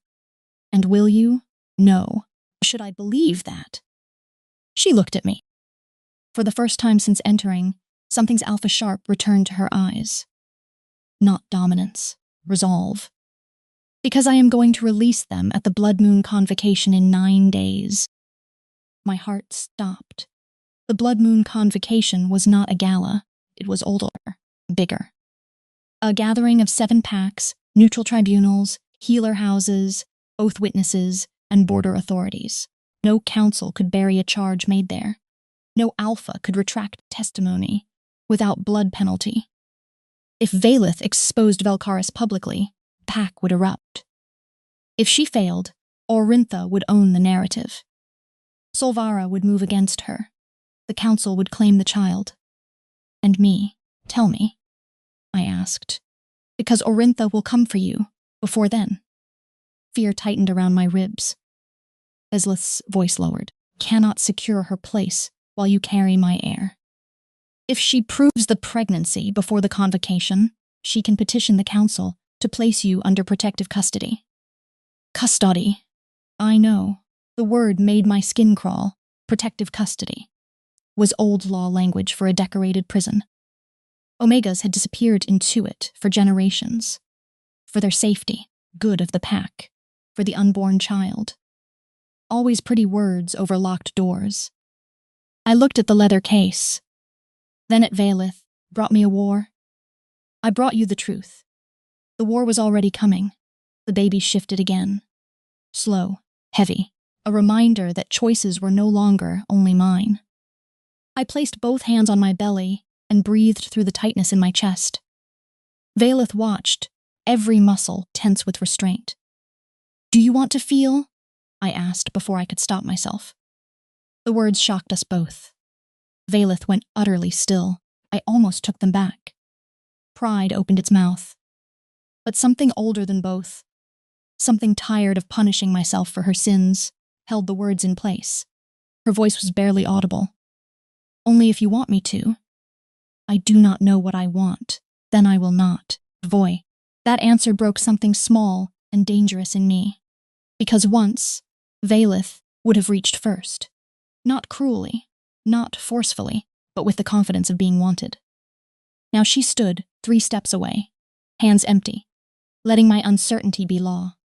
And will you? No. Should I believe that? She looked at me. For the first time since entering, something's alpha sharp returned to her eyes. Not dominance. Resolve. Because I am going to release them at the Blood Moon Convocation in 9 days. My heart stopped. The Blood Moon Convocation was not a gala. It was older, bigger. A gathering of 7 packs, neutral tribunals, healer houses, oath witnesses, and border authorities. No council could bury a charge made there. No alpha could retract testimony without blood penalty. If Valeth exposed Velkaris publicly, Pack would erupt. If she failed, Orintha would own the narrative. Solvara would move against her. The council would claim the child. And me, tell me, I asked, because Orintha will come for you before then. Fear tightened around my ribs. Eslith's voice lowered. Cannot secure her place while you carry my heir. If she proves the pregnancy before the convocation, she can petition the council to place you under protective custody. Custody. I know. The word made my skin crawl. Protective custody was old law language for a decorated prison. Omegas had disappeared into it for generations. For their safety, good of the pack, for the unborn child. Always pretty words over locked doors. I looked at the leather case. Then at Valeth, brought me a war. I brought you the truth. The war was already coming. The baby shifted again. Slow, heavy, a reminder that choices were no longer only mine. I placed both hands on my belly and breathed through the tightness in my chest. Valeth watched, every muscle tense with restraint. Do you want to feel? I asked before I could stop myself. The words shocked us both. Valeth went utterly still. I almost took them back. Pride opened its mouth. But something older than both, something tired of punishing myself for her sins, held the words in place. Her voice was barely audible. Only if you want me to. I do not know what I want. Then I will not. Voy. That answer broke something small and dangerous in me. Because once, Valeth would have reached first. Not cruelly, not forcefully, but with the confidence of being wanted. Now she stood 3 steps away, hands empty, letting my uncertainty be law.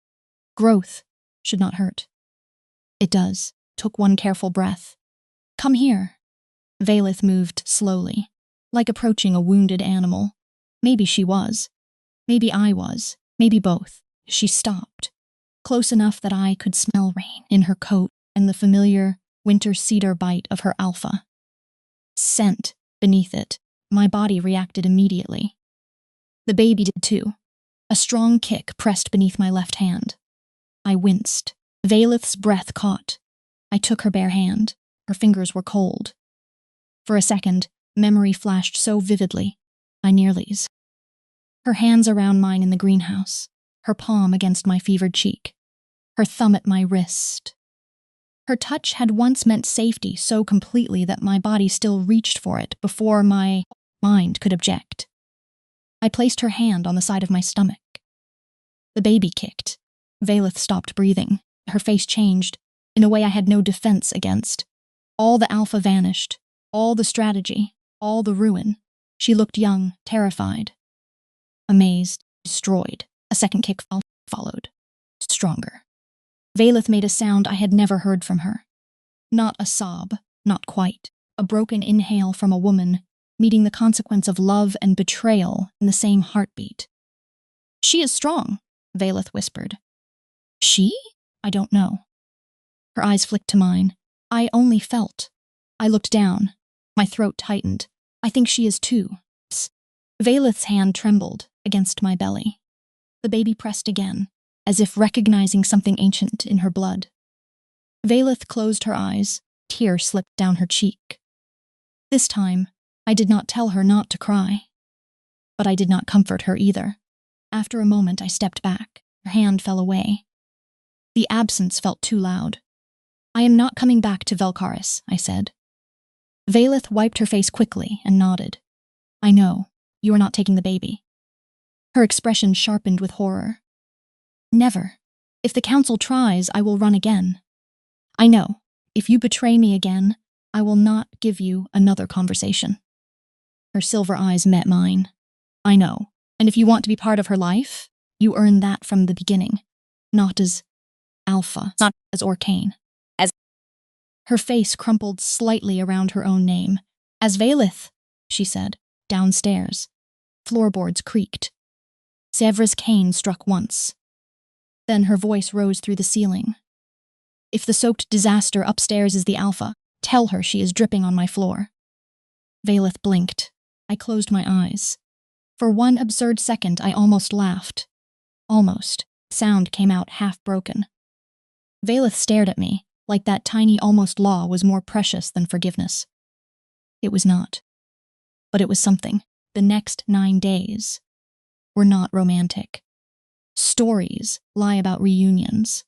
Growth should not hurt. It does. Took one careful breath. Come here. Valeth moved slowly, like approaching a wounded animal. Maybe she was. Maybe I was. Maybe both. She stopped, close enough that I could smell rain in her coat and the familiar winter cedar bite of her alpha. Scent beneath it. My body reacted immediately. The baby did too. A strong kick pressed beneath my left hand. I winced. Valeth's breath caught. I took her bare hand. Her fingers were cold. For a second, memory flashed so vividly, I nearly. Her hands around mine in the greenhouse, her palm against my fevered cheek, her thumb at my wrist. Her touch had once meant safety so completely that my body still reached for it before my mind could object. I placed her hand on the side of my stomach. The baby kicked. Valeth stopped breathing. Her face changed in a way I had no defense against. All the alpha vanished, all the strategy, all the ruin. She looked young, terrified. Amazed, destroyed. A second kick followed. Stronger. Valeth made a sound I had never heard from her. Not a sob, not quite. A broken inhale from a woman, meeting the consequence of love and betrayal in the same heartbeat. She is strong, Valeth whispered. She? I don't know. Her eyes flicked to mine. I only felt. I looked down. My throat tightened. I think she is too. Valeth's hand trembled against my belly. The baby pressed again, as if recognizing something ancient in her blood. Valeth closed her eyes. Tears slipped down her cheek. This time, I did not tell her not to cry. But I did not comfort her either. After a moment, I stepped back. Her hand fell away. The absence felt too loud. I am not coming back to Velkaris, I said. Valeth wiped her face quickly and nodded. I know. You are not taking the baby. Her expression sharpened with horror. Never. If the council tries, I will run again. I know. If you betray me again, I will not give you another conversation. Her silver eyes met mine. I know. And if you want to be part of her life, you earn that from the beginning. Not as Alpha, not as Orcane. As her face crumpled slightly around her own name. As Valeth, she said, downstairs. Floorboards creaked. Sèvres' cane struck once. Then her voice rose through the ceiling. If the soaked disaster upstairs is the Alpha, tell her she is dripping on my floor. Valeth blinked. I closed my eyes. For one absurd second, I almost laughed. Almost. Sound came out half-broken. Valeth stared at me, like that tiny almost law was more precious than forgiveness. It was not. But it was something. The next 9 days were not romantic. Stories lie about reunions.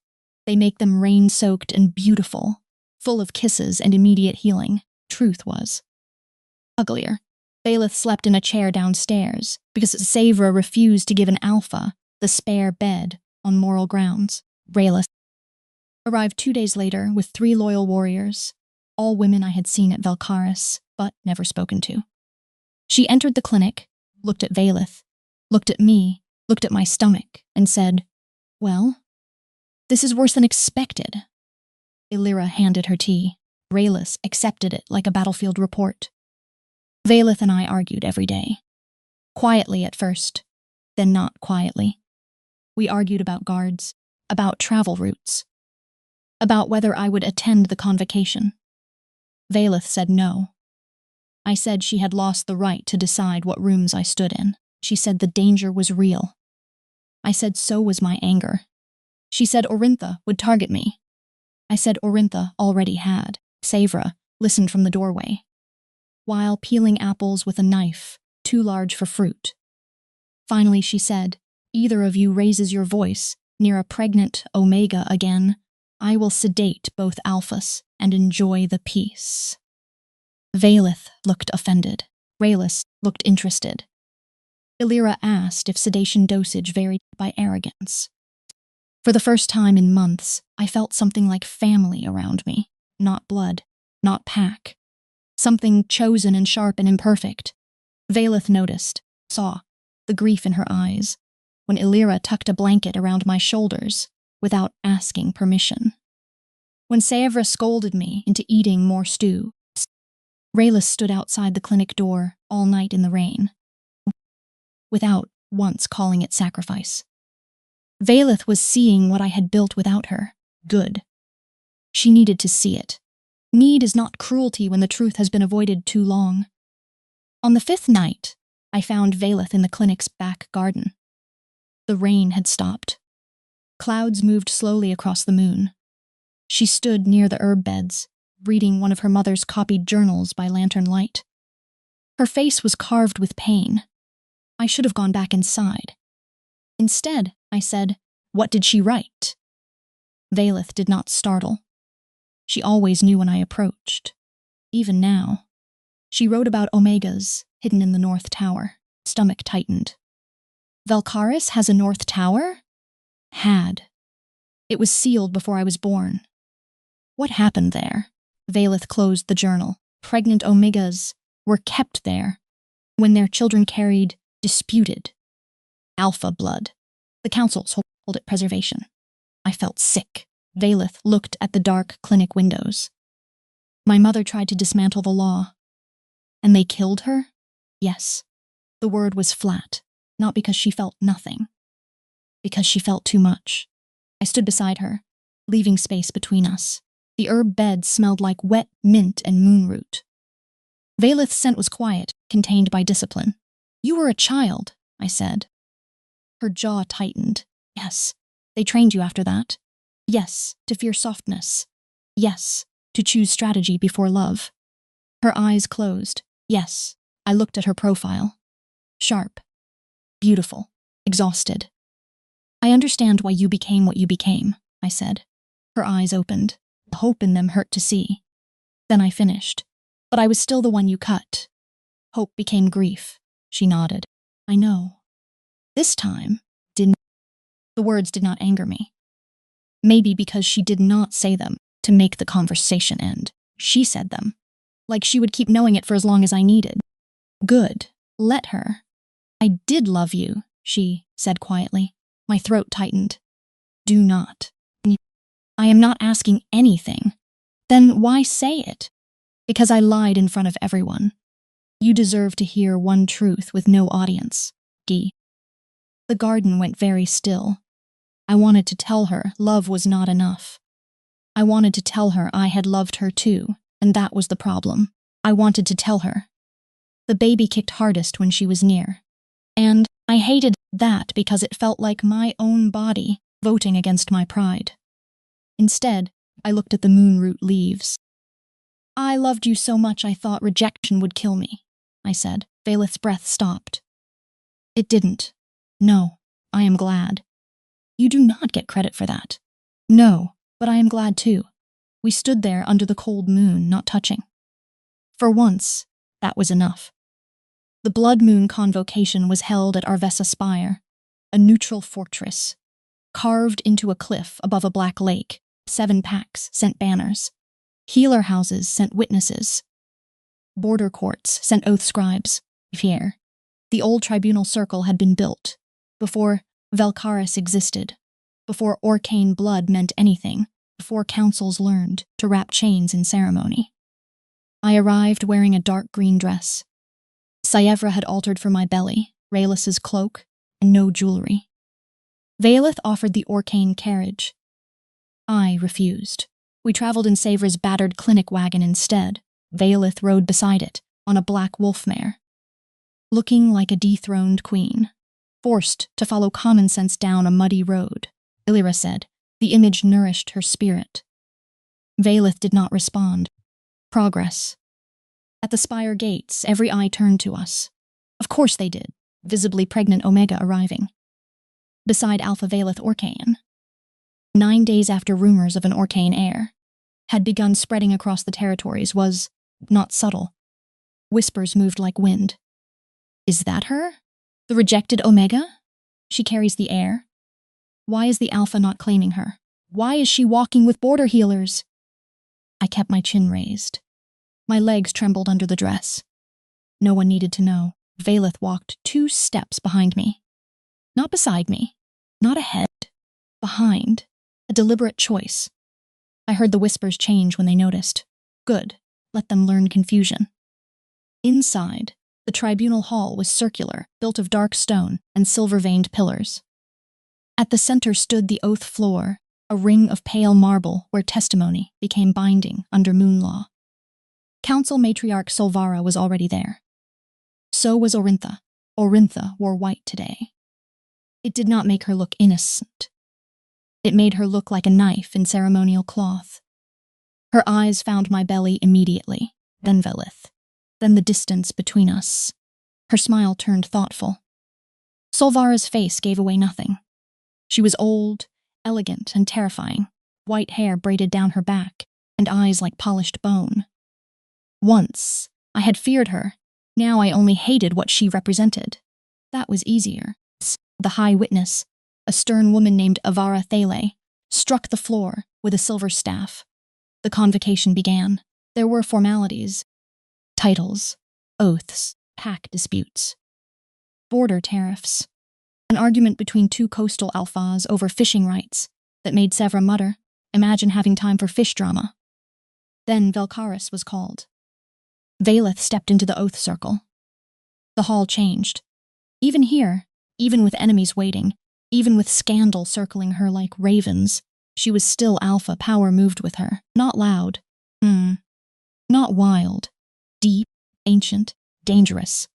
They make them rain-soaked and beautiful, full of kisses and immediate healing. Truth was uglier. Valeth slept in a chair downstairs because Savra refused to give an alpha the spare bed on moral grounds. Rayla arrived 2 days later with 3 loyal warriors, all women I had seen at Valkaris, but never spoken to. She entered the clinic, looked at Valeth, looked at me, looked at my stomach, and said, "Well, this is worse than expected." Illyra handed her tea. Raylis accepted it like a battlefield report. Valeth and I argued every day. Quietly at first, then not quietly. We argued about guards, about travel routes, about whether I would attend the convocation. Valeth said no. I said she had lost the right to decide what rooms I stood in. She said the danger was real. I said so was my anger. She said Orintha would target me. I said Orintha already had. Savra listened from the doorway, while peeling apples with a knife, too large for fruit. Finally she said, "Either of you raises your voice near a pregnant Omega again, I will sedate both alphas and enjoy the peace." Valeth looked offended. Raylis looked interested. Illyra asked if sedation dosage varied by arrogance. For the first time in months, I felt something like family around me. Not blood, not pack. Something chosen and sharp and imperfect. Valeth noticed, saw, the grief in her eyes, when Illyra tucked a blanket around my shoulders without asking permission. When Savra scolded me into eating more stew, Raylis stood outside the clinic door all night in the rain, without once calling it sacrifice. Valeth was seeing what I had built without her. Good. She needed to see it. Need is not cruelty when the truth has been avoided too long. On the 5th night, I found Valeth in the clinic's back garden. The rain had stopped. Clouds moved slowly across the moon. She stood near the herb beds, reading one of her mother's copied journals by lantern light. Her face was carved with pain. I should have gone back inside. Instead, I said, "What did she write?" Valeth did not startle. She always knew when I approached. Even now. She wrote about Omegas hidden in the North Tower. Stomach tightened. Valkaris has a North Tower? Had. It was sealed before I was born. What happened there? Valeth closed the journal. Pregnant Omegas were kept there when their children carried disputed alpha blood. The councils hold it preservation. I felt sick. Valeth looked at the dark clinic windows. My mother tried to dismantle the law. And they killed her? Yes. The word was flat, not because she felt nothing, because she felt too much. I stood beside her, leaving space between us. The herb bed smelled like wet mint and moonroot. Valeth's scent was quiet, contained by discipline. "You were a child," I said. Her jaw tightened. "Yes. They trained you after that. Yes, to fear softness. Yes, to choose strategy before love." Her eyes closed. Yes, I looked at her profile. Sharp. Beautiful. Exhausted. "I understand why you became what you became," I said. Her eyes opened. The hope in them hurt to see. Then I finished. "But I was still the one you cut. Hope became grief." She nodded. "I know. This time, the words did not anger me. Maybe because she did not say them to make the conversation end. She said them, like she would keep knowing it for as long as I needed. Good. Let her. "I did love you," she said quietly. My throat tightened. "Do not. I am not asking anything." "Then why say it?" "Because I lied in front of everyone. You deserve to hear one truth with no audience. D." The garden went very still. I wanted to tell her love was not enough. I wanted to tell her I had loved her too, and that was the problem. I wanted to tell her. The baby kicked hardest when she was near. And I hated that because it felt like my own body voting against my pride. Instead, I looked at the moonroot leaves. I loved you so much I thought rejection would kill me, I said. Valeth's breath stopped. It didn't. No, I am glad. You do not get credit for that. No, but I am glad too. We stood there under the cold moon, not touching. For once, that was enough. The blood moon convocation was held at Arvessa Spire, a neutral fortress. Carved into a cliff above a black lake, 7 packs sent banners. Healer houses sent witnesses. Border courts sent oath scribes. Here, the old tribunal circle had been built, before Valkaris existed, before Orcane blood meant anything, before councils learned to wrap chains in ceremony. I arrived wearing a dark green dress. Saevra had altered for my belly, Raylus's cloak, and no jewelry. Valeth offered the Orcane carriage. I refused. We traveled in Savra's battered clinic wagon instead. Valeth rode beside it, on a black wolf mare. Looking like a dethroned queen, forced to follow common sense down a muddy road, Illyra said. The image nourished her spirit. Valeth did not respond. Progress. At the spire gates, every eye turned to us. Of course they did, visibly pregnant Omega arriving. Beside Alpha Valeth Orcane. 9 days after rumors of an Orcane heir had begun spreading across the territories was not subtle. Whispers moved like wind. Is that her? The rejected Omega? She carries the heir. Why is the Alpha not claiming her? Why is she walking with border healers? I kept my chin raised. My legs trembled under the dress. No one needed to know. Valeth walked 2 steps behind me. Not beside me. Not ahead. Behind. A deliberate choice. I heard the whispers change when they noticed. Good. Let them learn confusion. Inside, the tribunal hall was circular, built of dark stone and silver-veined pillars. At the center stood the oath floor, a ring of pale marble where testimony became binding under moon law. Council matriarch Solvara was already there. So was Orintha. Orintha wore white today. It did not make her look innocent. It made her look like a knife in ceremonial cloth. Her eyes found my belly immediately, then Velith, then the distance between us. Her smile turned thoughtful. Solvara's face gave away nothing. She was old, elegant, and terrifying, white hair braided down her back, and eyes like polished bone. Once, I had feared her. Now I only hated what she represented. That was easier. The high witness, a stern woman named Avara Thele, struck the floor with a silver staff. The convocation began. There were formalities, titles, oaths, pack disputes, border tariffs, an argument between 2 coastal alphas over fishing rights that made Sevra mutter, imagine having time for fish drama. Then Valkaris was called. Valeth stepped into the oath circle. The hall changed. Even here, even with enemies waiting, even with scandal circling her like ravens, she was still alpha. Power moved with her. Not loud. Not wild. Deep, ancient, dangerous.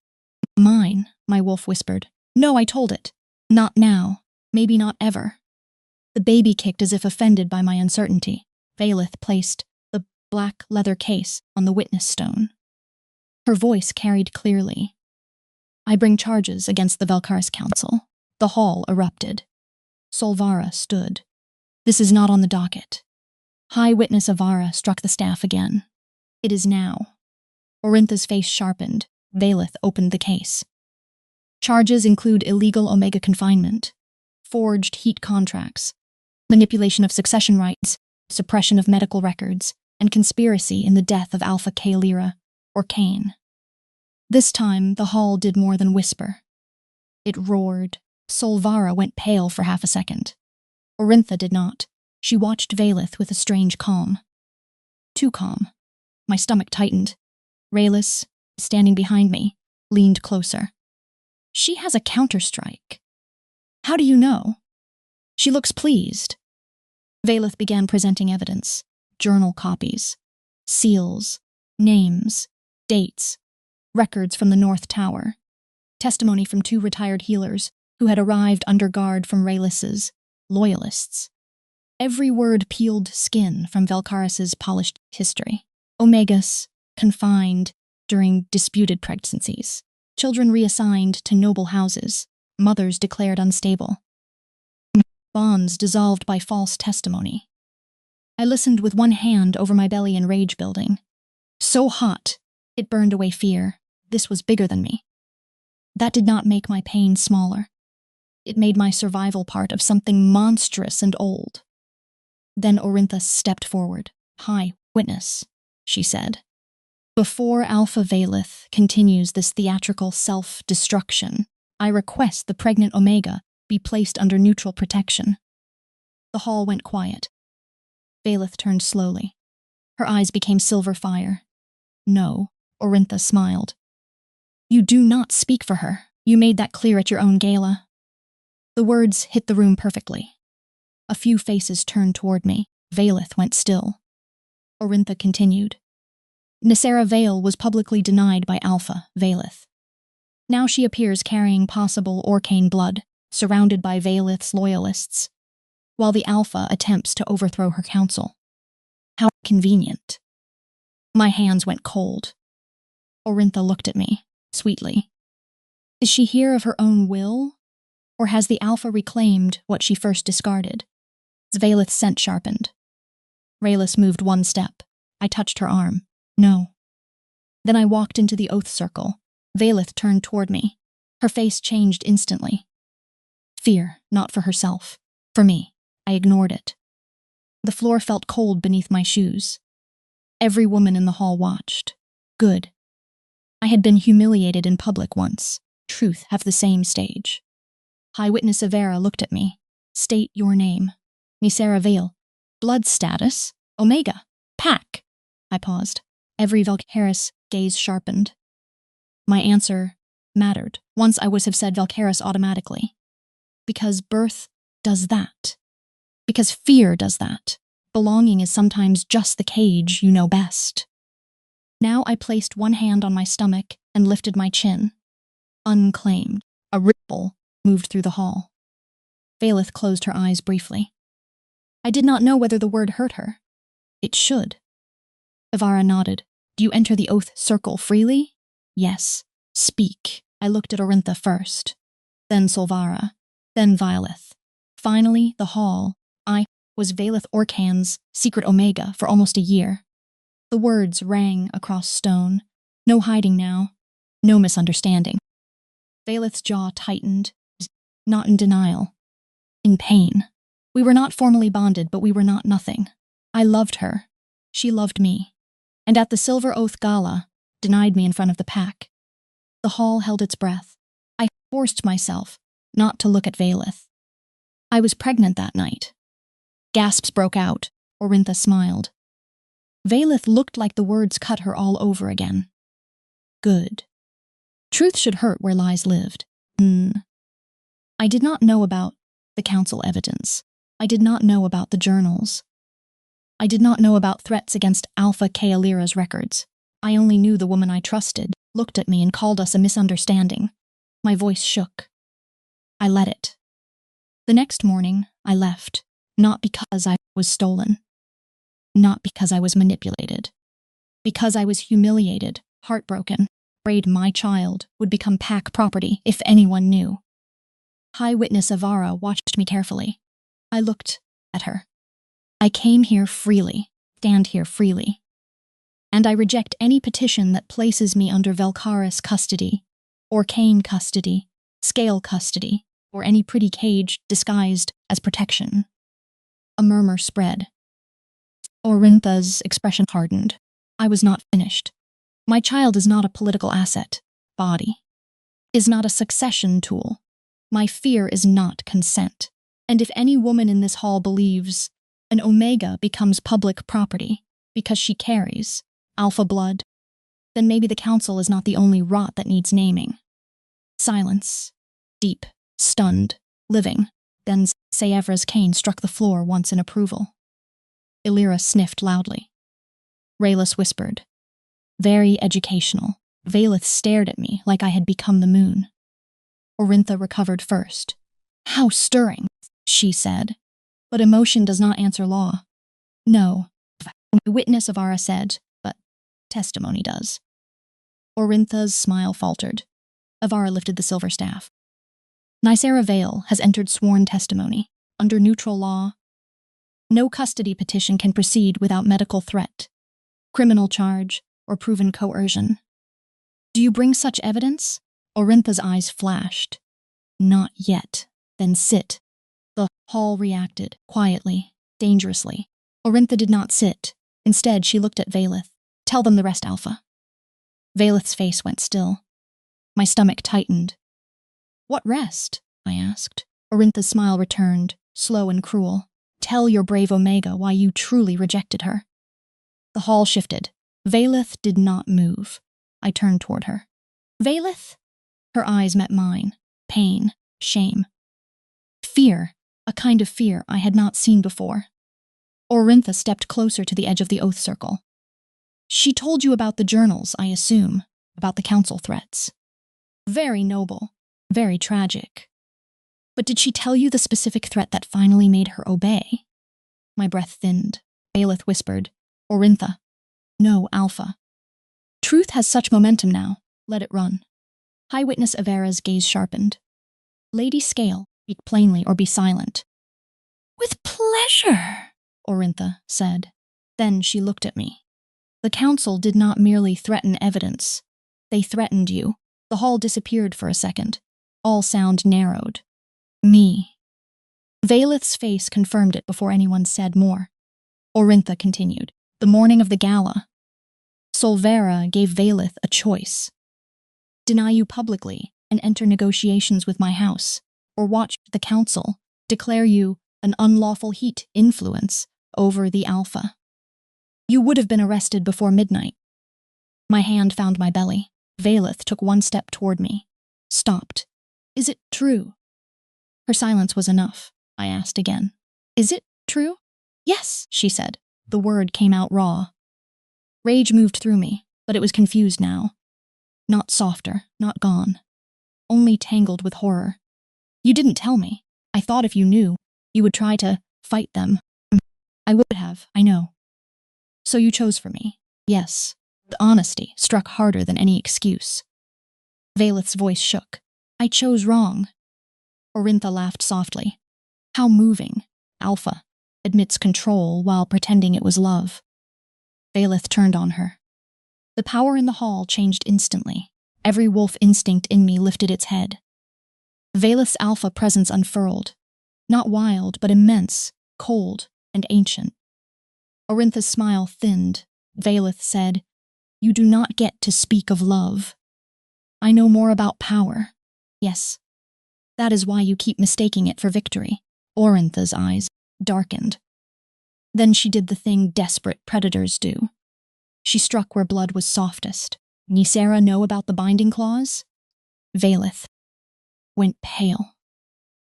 Mine, my wolf whispered. No, I told it. Not now. Maybe not ever. The baby kicked as if offended by my uncertainty. Valeth placed the black leather case on the witness stone. Her voice carried clearly. I bring charges against the Valkaris Council. The hall erupted. Solvara stood. This is not on the docket. High Witness Avara struck the staff again. It is now. Orintha's face sharpened. Valeth opened the case. Charges include illegal Omega confinement, forged heat contracts, manipulation of succession rights, suppression of medical records, and conspiracy in the death of Alpha Kaelira, or Cain. This time, the hall did more than whisper. It roared. Solvara went pale for half a second. Orintha did not. She watched Valeth with a strange calm. Too calm. My stomach tightened. Raylus, standing behind me, leaned closer. She has a counterstrike. How do you know? She looks pleased. Valeth began presenting evidence. Journal copies. Seals. Names. Dates. records from the North Tower, testimony from 2 retired healers who had arrived under guard from Raylis's loyalists. Every word peeled skin from Valkaris's polished history. Omegas confined during disputed pregnancies, children reassigned to noble houses, mothers declared unstable, bonds dissolved by false testimony. I listened with one hand over my belly in rage building. So hot, it burned away fear. This was bigger than me. That did not make my pain smaller. It made my survival part of something monstrous and old. Then Orintha stepped forward. "High witness," she said. "Before Alpha Valith continues this theatrical self-destruction, I request the pregnant Omega be placed under neutral protection." The hall went quiet. Valith turned slowly. Her eyes became silver fire. "No," Orintha smiled. "You do not speak for her. You made that clear at your own gala." The words hit the room perfectly. A few faces turned toward me. Valith went still. Orintha continued. "Nysera Vale was publicly denied by Alpha Valith. Now she appears carrying possible Orcane blood, surrounded by Valith's loyalists, while the Alpha attempts to overthrow her council. How convenient." My hands went cold. Orintha looked at me, sweetly. Is she here of her own will? Or has the Alpha reclaimed what she first discarded? Valith's scent sharpened. Raylis moved one step. I touched her arm. "No." Then I walked into the oath circle. Valith turned toward me. Her face changed instantly. Fear, not for herself. For me. I ignored it. The floor felt cold beneath my shoes. Every woman in the hall watched. Good. I had been humiliated in public once. Truth have the same stage. High Witness Avera looked at me. "State your name." "Nysera Vale." "Blood status?" "Omega." "Pack." I paused. Every Valkaris gaze sharpened. My answer mattered. Once I would have said Valkaris automatically. Because birth does that. Because fear does that. Belonging is sometimes just the cage you know best. Now I placed one hand on my stomach and lifted my chin. Unclaimed. A ripple moved through the hall. Valith closed her eyes briefly. I did not know whether the word hurt her. It should. Avara nodded. "Do you enter the oath circle freely?" "Yes." "Speak." I looked at Orintha first, then Solvara, then Violeth. Finally, the hall. I was Valith Orcan's secret Omega for almost a year. The words rang across stone. No hiding now. No misunderstanding. Valith's jaw tightened, not in denial. In pain. We were not formally bonded, but we were not nothing. I loved her. She loved me. And at the Silver Oath Gala, denied me in front of the pack. The hall held its breath. I forced myself not to look at Valith. I was pregnant that night. Gasps broke out. Orintha smiled. Valith looked like the words cut her all over again. Good. Truth should hurt where lies lived. I did not know about the council evidence. I did not know about the journals. I did not know about threats against Alpha Kaelira's records. I only knew the woman I trusted looked at me and called us a misunderstanding. My voice shook. I let it. The next morning, I left, not because I was stolen, not because I was manipulated, because I was humiliated, heartbroken, afraid my child would become pack property if anyone knew. High Witness Avara watched me carefully. I looked at her. I came here freely, stand here freely. And I reject any petition that places me under Valkaris custody, Orcane custody, Scale custody, or any pretty cage disguised as protection. A murmur spread. Orintha's expression hardened. I was not finished. My child is not a political asset, body, is not a succession tool. My fear is not consent. And if any woman in this hall believes an Omega becomes public property because she carries alpha blood, then maybe the council is not the only rot that needs naming. Silence. Deep, stunned, living. Then Saevra's cane struck the floor once in approval. Illyra sniffed loudly. Raylis whispered. Very educational. Valeth stared at me like I had become the moon. Orintha recovered first. "How stirring," she said. "But emotion does not answer law." "No," witness Avara said, "but testimony does." Orintha's smile faltered. Avara lifted the silver staff. "Nicera Vale has entered sworn testimony. Under neutral law, no custody petition can proceed without medical threat, criminal charge, or proven coercion. Do you bring such evidence?" Orintha's eyes flashed. "Not yet. Then sit." The hall reacted, quietly, dangerously. Orintha did not sit. Instead, she looked at Valeth. "Tell them the rest, Alpha." Valeth's face went still. My stomach tightened. "What rest?" I asked. Orintha's smile returned, slow and cruel. "Tell your brave Omega why you truly rejected her." The hall shifted. Valeth did not move. I turned toward her. "Valeth?" Her eyes met mine. Pain, shame. Fear, a kind of fear I had not seen before. Orintha stepped closer to the edge of the oath circle. "She told you about the journals, I assume, about the council threats. Very noble, very tragic. But did she tell you the specific threat that finally made her obey?" My breath thinned. Valeth whispered, "Orintha." "No, Alpha. Truth has such momentum now. Let it run." High Witness Avera's gaze sharpened. "Lady Scale, speak plainly or be silent." "With pleasure," Orintha said. Then she looked at me. "The council did not merely threaten evidence. They threatened you." The hall disappeared for a second. All sound narrowed. "Me." Valeth's face confirmed it before anyone said more. Orintha continued. "The morning of the gala, Solvera gave Valeth a choice. Deny you publicly and enter negotiations with my house, or watch the council declare you an unlawful heat influence over the Alpha. You would have been arrested before midnight." My hand found my belly. Valeth took one step toward me. Stopped. "Is it true?" Her silence was enough. I asked again. "Is it true?" "Yes," she said. The word came out raw. Rage moved through me, but it was confused now. Not softer, not gone. Only tangled with horror. "You didn't tell me. I thought if you knew, you would try to fight them." "I would have, I know." "So you chose for me." "Yes." The honesty struck harder than any excuse. Valeth's voice shook. "I chose wrong." Orintha laughed softly. "How moving. Alpha admits control while pretending it was love." Valeth turned on her. The power in the hall changed instantly. Every wolf instinct in me lifted its head. Valeth's Alpha presence unfurled. Not wild, but immense, cold, and ancient. Orintha's smile thinned. Valeth said, "You do not get to speak of love. I know more about power. Yes. That is why you keep mistaking it for victory." Orintha's eyes darkened. Then she did the thing desperate predators do. She struck where blood was softest. "Nicera know about the binding clause?" Valeth went pale.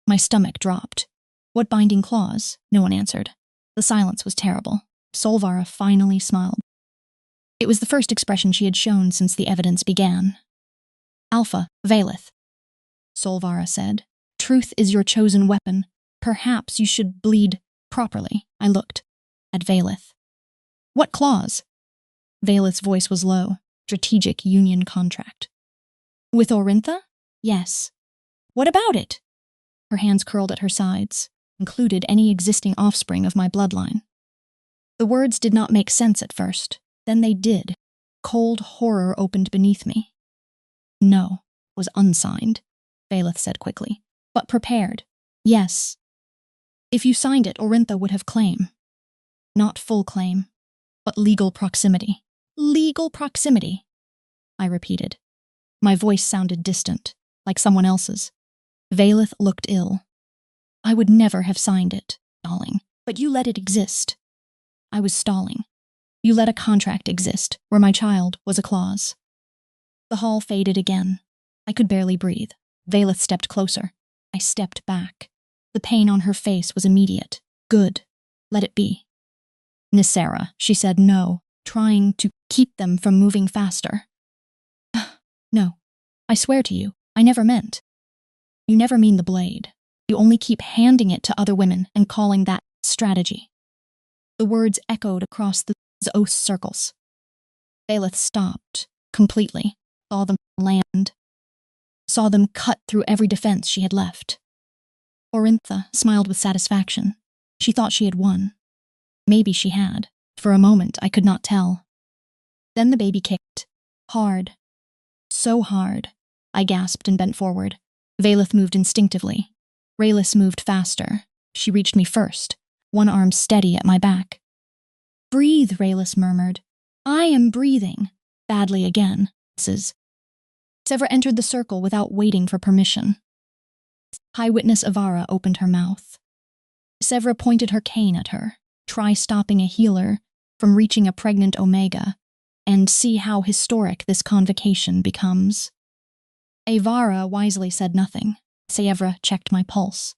My stomach dropped. "What binding clause?" No one answered. The silence was terrible. Solvara finally smiled. It was the first expression she had shown since the evidence began. "Alpha, Valeth," Solvara said. "Truth is your chosen weapon. Perhaps you should bleed properly." I looked at Valeth. "What clause?" Valeth's voice was low. "Strategic union contract." "With Orintha?" "Yes." "What about it?" Her hands curled at her sides. "Included any existing offspring of my bloodline." The words did not make sense at first. Then they did. Cold horror opened beneath me. "No, it was unsigned," Valeth said quickly. "But prepared." "Yes." "If you signed it, Orintha would have claim." "Not full claim, but legal proximity." "Legal proximity," I repeated. My voice sounded distant, like someone else's. Valeth looked ill. "I would never have signed it, darling, but you let it exist." I was stalling. "You let a contract exist, where my child was a clause." The hall faded again. I could barely breathe. Valeth stepped closer. I stepped back. The pain on her face was immediate. "Good. Let it be." "Nicera," she said no, trying to keep them from moving faster. No, I swear to you, I never meant. You never mean the blade. You only keep handing it to other women and calling that strategy. The words echoed across the oath circles. Baelith stopped, completely, saw them land, saw them cut through every defense she had left. Orintha smiled with satisfaction. She thought she had won. Maybe she had. For a moment, I could not tell. Then the baby kicked. Hard. So hard. I gasped and bent forward. Baelith moved instinctively. Raylis moved faster. She reached me first, one arm steady at my back. Breathe, Raylis murmured. I am breathing. Badly again. Sevra entered the circle without waiting for permission. High Witness Avara opened her mouth. Sevra pointed her cane at her. Try stopping a healer from reaching a pregnant Omega, and see how historic this convocation becomes. Avara wisely said nothing. Sevra checked my pulse.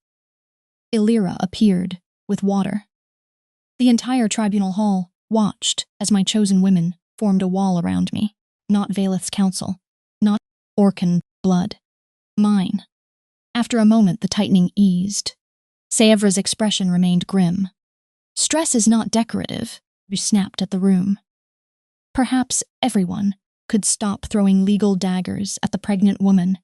Illyra appeared, with water. The entire tribunal hall watched as my chosen women formed a wall around me. Not Baelith's council, not Orcan blood. Mine. After a moment, the tightening eased. Sevra's expression remained grim. Stress is not decorative, she snapped at the room. Perhaps everyone could stop throwing legal daggers at the pregnant woman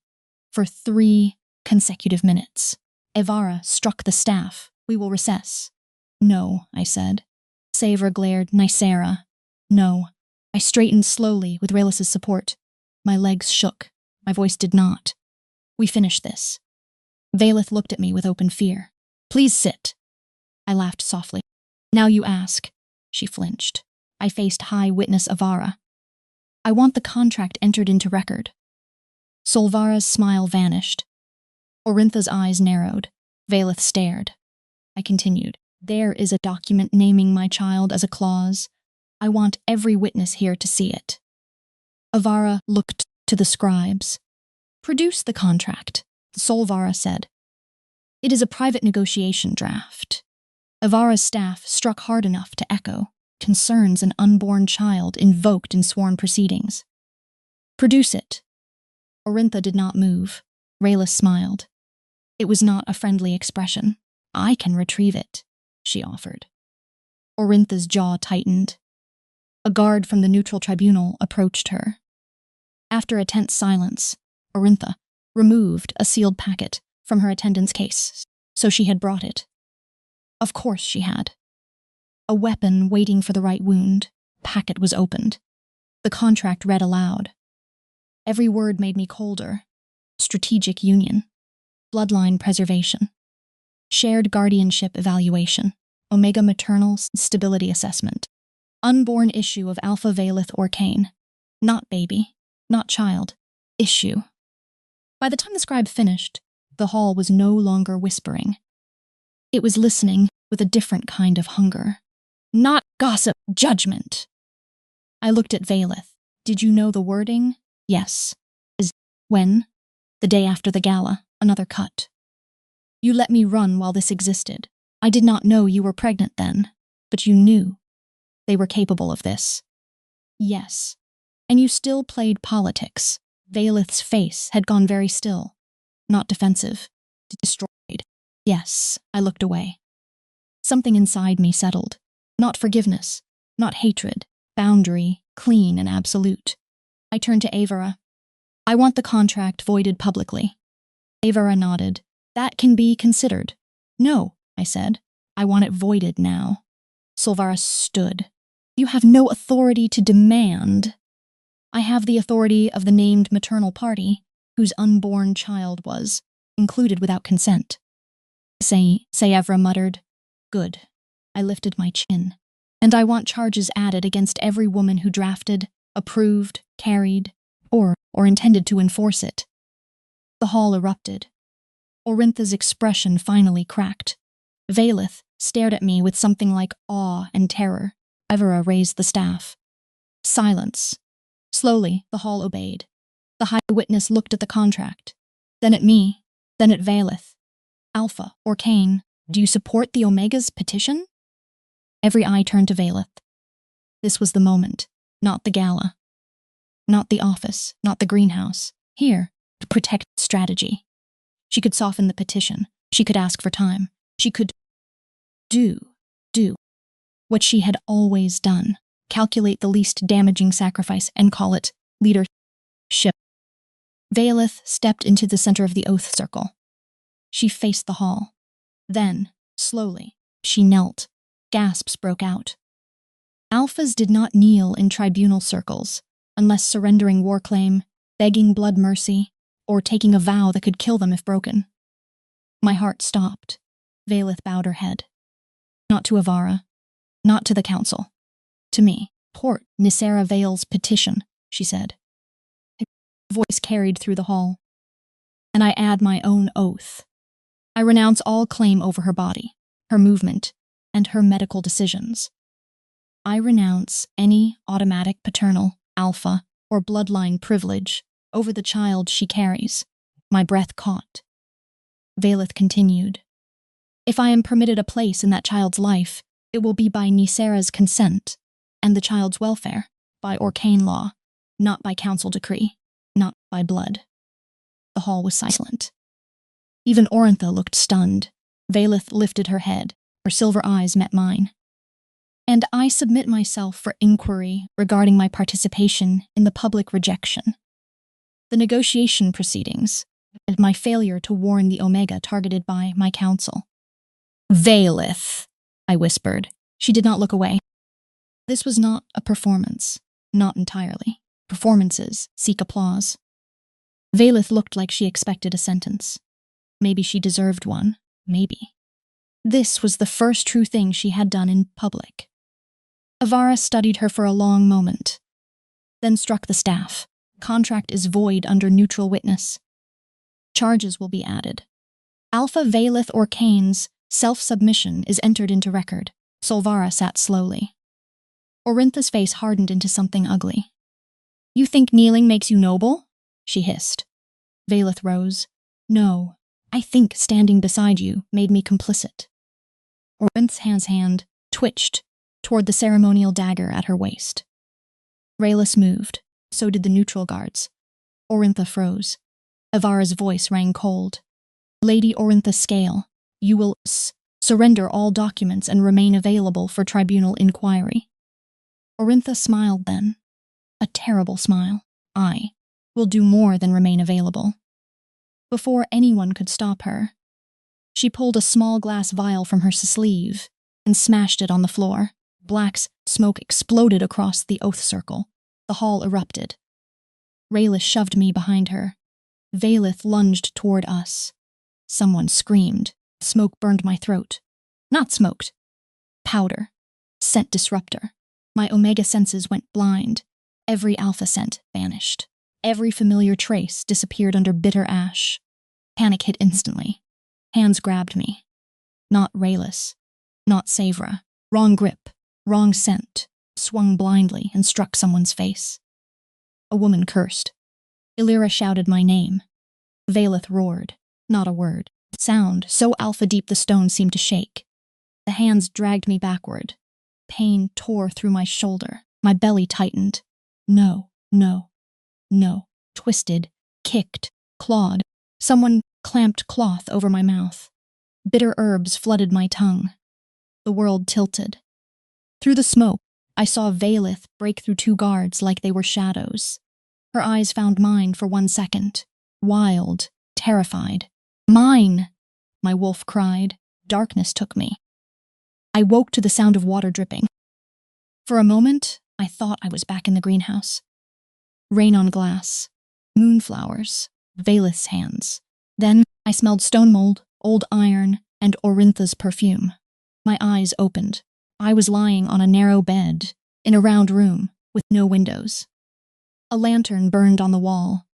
for 3 consecutive minutes. Avara struck the staff. We will recess. No, I said. Sevra glared. Nicera. No. I straightened slowly with Raylis' support. My legs shook. My voice did not. We finish this. Baelith looked at me with open fear. Please sit. I laughed softly. Now you ask. She flinched. I faced High Witness Avara. I want the contract entered into record. Solvara's smile vanished. Orintha's eyes narrowed. Baelith stared. I continued. There is a document naming my child as a clause. I want every witness here to see it. Avara looked to the scribes. Produce the contract, Solvara said. It is a private negotiation draft. Avara's staff struck hard enough to echo. Concerns an unborn child invoked in sworn proceedings. Produce it. Orintha did not move. Raylis smiled. It was not a friendly expression. I can retrieve it, she offered. Orintha's jaw tightened. A guard from the neutral tribunal approached her. After a tense silence, Orintha removed a sealed packet from her attendant's case, so she had brought it. Of course she had. A weapon waiting for the right wound. Packet was opened. The contract read aloud. Every word made me colder. Strategic union. Bloodline preservation. Shared guardianship evaluation. Omega maternal stability assessment. Unborn issue of Alpha Baelith Orcane. Not baby. Not child. Issue. By the time the scribe finished, the hall was no longer whispering. It was listening with a different kind of hunger. Not gossip, judgment. I looked at Baelith. Did you know the wording? Yes. When? The day after the gala, another cut. You let me run while this existed. I did not know you were pregnant then, but you knew. They were capable of this. Yes. And you still played politics. Baelith's face had gone very still. Not defensive. Destroyed. Yes, I looked away. Something inside me settled. Not forgiveness. Not hatred. Boundary, clean and absolute. I turned to Avara. I want the contract voided publicly. Avara nodded. That can be considered. No, I said. I want it voided now. Solvara stood. You have no authority to demand. I have the authority of the named maternal party, whose unborn child was included without consent. Sayevra muttered. Good. I lifted my chin. And I want charges added against every woman who drafted, approved, carried, or intended to enforce it. The hall erupted. Orintha's expression finally cracked. Baelith stared at me with something like awe and terror. Evera raised the staff. Silence. Slowly, the hall obeyed. The high witness looked at the contract, then at me, then at Baelith. Alpha, or Cain, do you support the Omega's petition? Every eye turned to Baelith. This was the moment, not the gala. Not the office, not the greenhouse. Here, to protect strategy. She could soften the petition. She could ask for time. She could do what she had always done. Calculate the least damaging sacrifice and call it leadership. Veilith stepped into the center of the oath circle. She faced the hall. Then, slowly, she knelt. Gasps broke out. Alphas did not kneel in tribunal circles unless surrendering war claim, begging blood mercy, or taking a vow that could kill them if broken. My heart stopped. Veilith bowed her head. Not to Avara, not to the council. To me. Port Nisera Vale's petition, she said. Her voice carried through the hall. And I add my own oath. I renounce all claim over her body, her movement, and her medical decisions. I renounce any automatic paternal, alpha, or bloodline privilege over the child she carries. My breath caught. Veilith continued. If I am permitted a place in that child's life, it will be by Nisera's consent, and the child's welfare, by Orcane law, not by council decree, not by blood. The hall was silent. Even Orintha looked stunned. Veilith lifted her head. Her silver eyes met mine. And I submit myself for inquiry regarding my participation in the public rejection, the negotiation proceedings, and my failure to warn the Omega targeted by my council. Veilith, I whispered. She did not look away. This was not a performance, not entirely. Performances seek applause. Veilith looked like she expected a sentence. Maybe she deserved one, maybe. This was the first true thing she had done in public. Avara studied her for a long moment, then struck the staff. Contract is void under neutral witness. Charges will be added. Alpha Veilith Orcane's self-submission is entered into record. Solvara sat slowly. Orintha's face hardened into something ugly. You think kneeling makes you noble? She hissed. Veilith rose. No, I think standing beside you made me complicit. Orintha's hand twitched toward the ceremonial dagger at her waist. Raylis moved. So did the neutral guards. Orintha froze. Avara's voice rang cold. Lady Orintha Scale, you will surrender all documents and remain available for tribunal inquiry. Orintha smiled then. A terrible smile. I will do more than remain available. Before anyone could stop her, she pulled a small glass vial from her sleeve and smashed it on the floor. Black smoke exploded across the oath circle. The hall erupted. Raylis shoved me behind her. Veilith lunged toward us. Someone screamed. Smoke burned my throat. Not smoked. Powder. Scent disruptor. My Omega senses went blind. Every alpha scent vanished. Every familiar trace disappeared under bitter ash. Panic hit instantly. Hands grabbed me. Not Raylis. Not Savra. Wrong grip. Wrong scent. Swung blindly and struck someone's face. A woman cursed. Illyra shouted my name. Veilith roared. Not a word. Sound so alpha deep the stone seemed to shake. The hands dragged me backward. Pain tore through my shoulder. My belly tightened. No. Twisted, kicked, clawed. Someone clamped cloth over my mouth. Bitter herbs flooded my tongue. The world tilted. Through the smoke, I saw Veilith break through two guards like they were shadows. Her eyes found mine for 1 second. Wild, terrified. Mine! My wolf cried. Darkness took me. I woke to the sound of water dripping. For a moment, I thought I was back in the greenhouse. Rain on glass. Moonflowers. Veilith's hands. Then I smelled stone mold, old iron, and Orintha's perfume. My eyes opened. I was lying on a narrow bed, in a round room, with no windows. A lantern burned on the wall.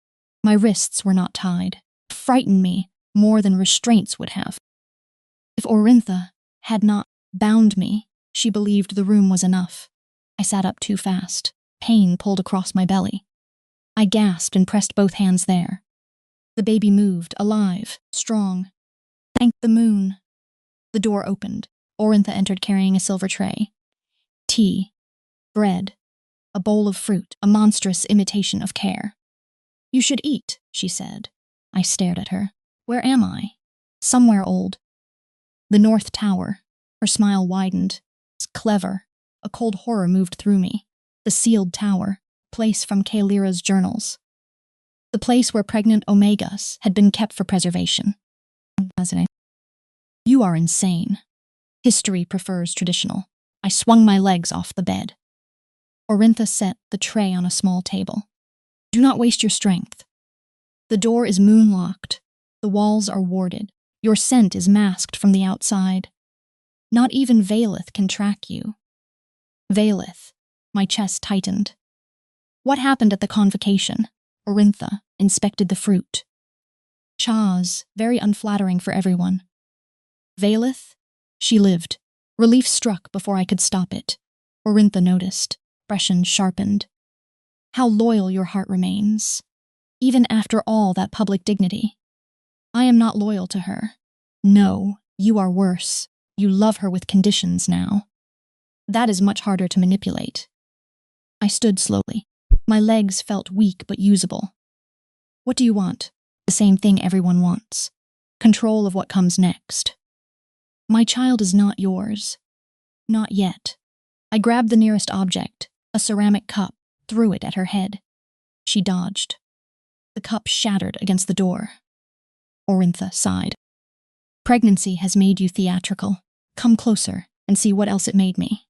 My wrists were not tied. It frightened me more than restraints would have. If Orintha had not bound me, she believed the room was enough. I sat up too fast. Pain pulled across my belly. I gasped and pressed both hands there. The baby moved, alive, strong. Thank the moon. The door opened. Orintha entered carrying a silver tray. Tea. Bread. a bowl of fruit, a monstrous imitation of care. You should eat, she said. I stared at her. Where am I? Somewhere old. The North Tower. Her smile widened. It's clever. A cold horror moved through me. The sealed tower, place from Kaelira's journals. The place where pregnant Omegas had been kept for preservation. You are insane. History prefers traditional. I swung my legs off the bed. Orintha set the tray on a small table. Do not waste your strength. The door is moonlocked. The walls are warded. Your scent is masked from the outside. Not even Valeth can track you. Valeth. My chest tightened. What happened at the convocation? Orintha inspected the fruit. Chaz, very unflattering for everyone. Valeth? She lived. Relief struck before I could stop it. Orintha noticed. Expression sharpened. How loyal your heart remains, even after all that public dignity. I am not loyal to her. No, you are worse. You love her with conditions now. That is much harder to manipulate. I stood slowly. My legs felt weak but usable. What do you want? The same thing everyone wants. Control of what comes next. My child is not yours. Not yet. I grabbed the nearest object, a ceramic cup, threw it at her head. She dodged. The cup shattered against the door. Orintha sighed. Pregnancy has made you theatrical. Come closer and see what else it made me.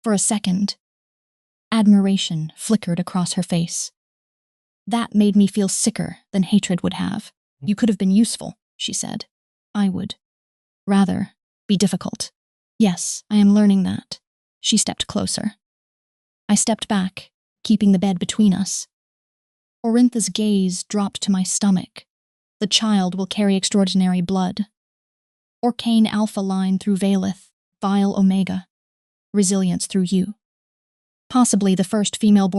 For a second, admiration flickered across her face. That made me feel sicker than hatred would have. You could have been useful, she said. I would rather be difficult. Yes, I am learning that. She stepped closer. I stepped back, keeping the bed between us. Orintha's gaze dropped to my stomach. The child will carry extraordinary blood. Orcane alpha line through Valeth, vile omega. Resilience through you. Possibly the first female born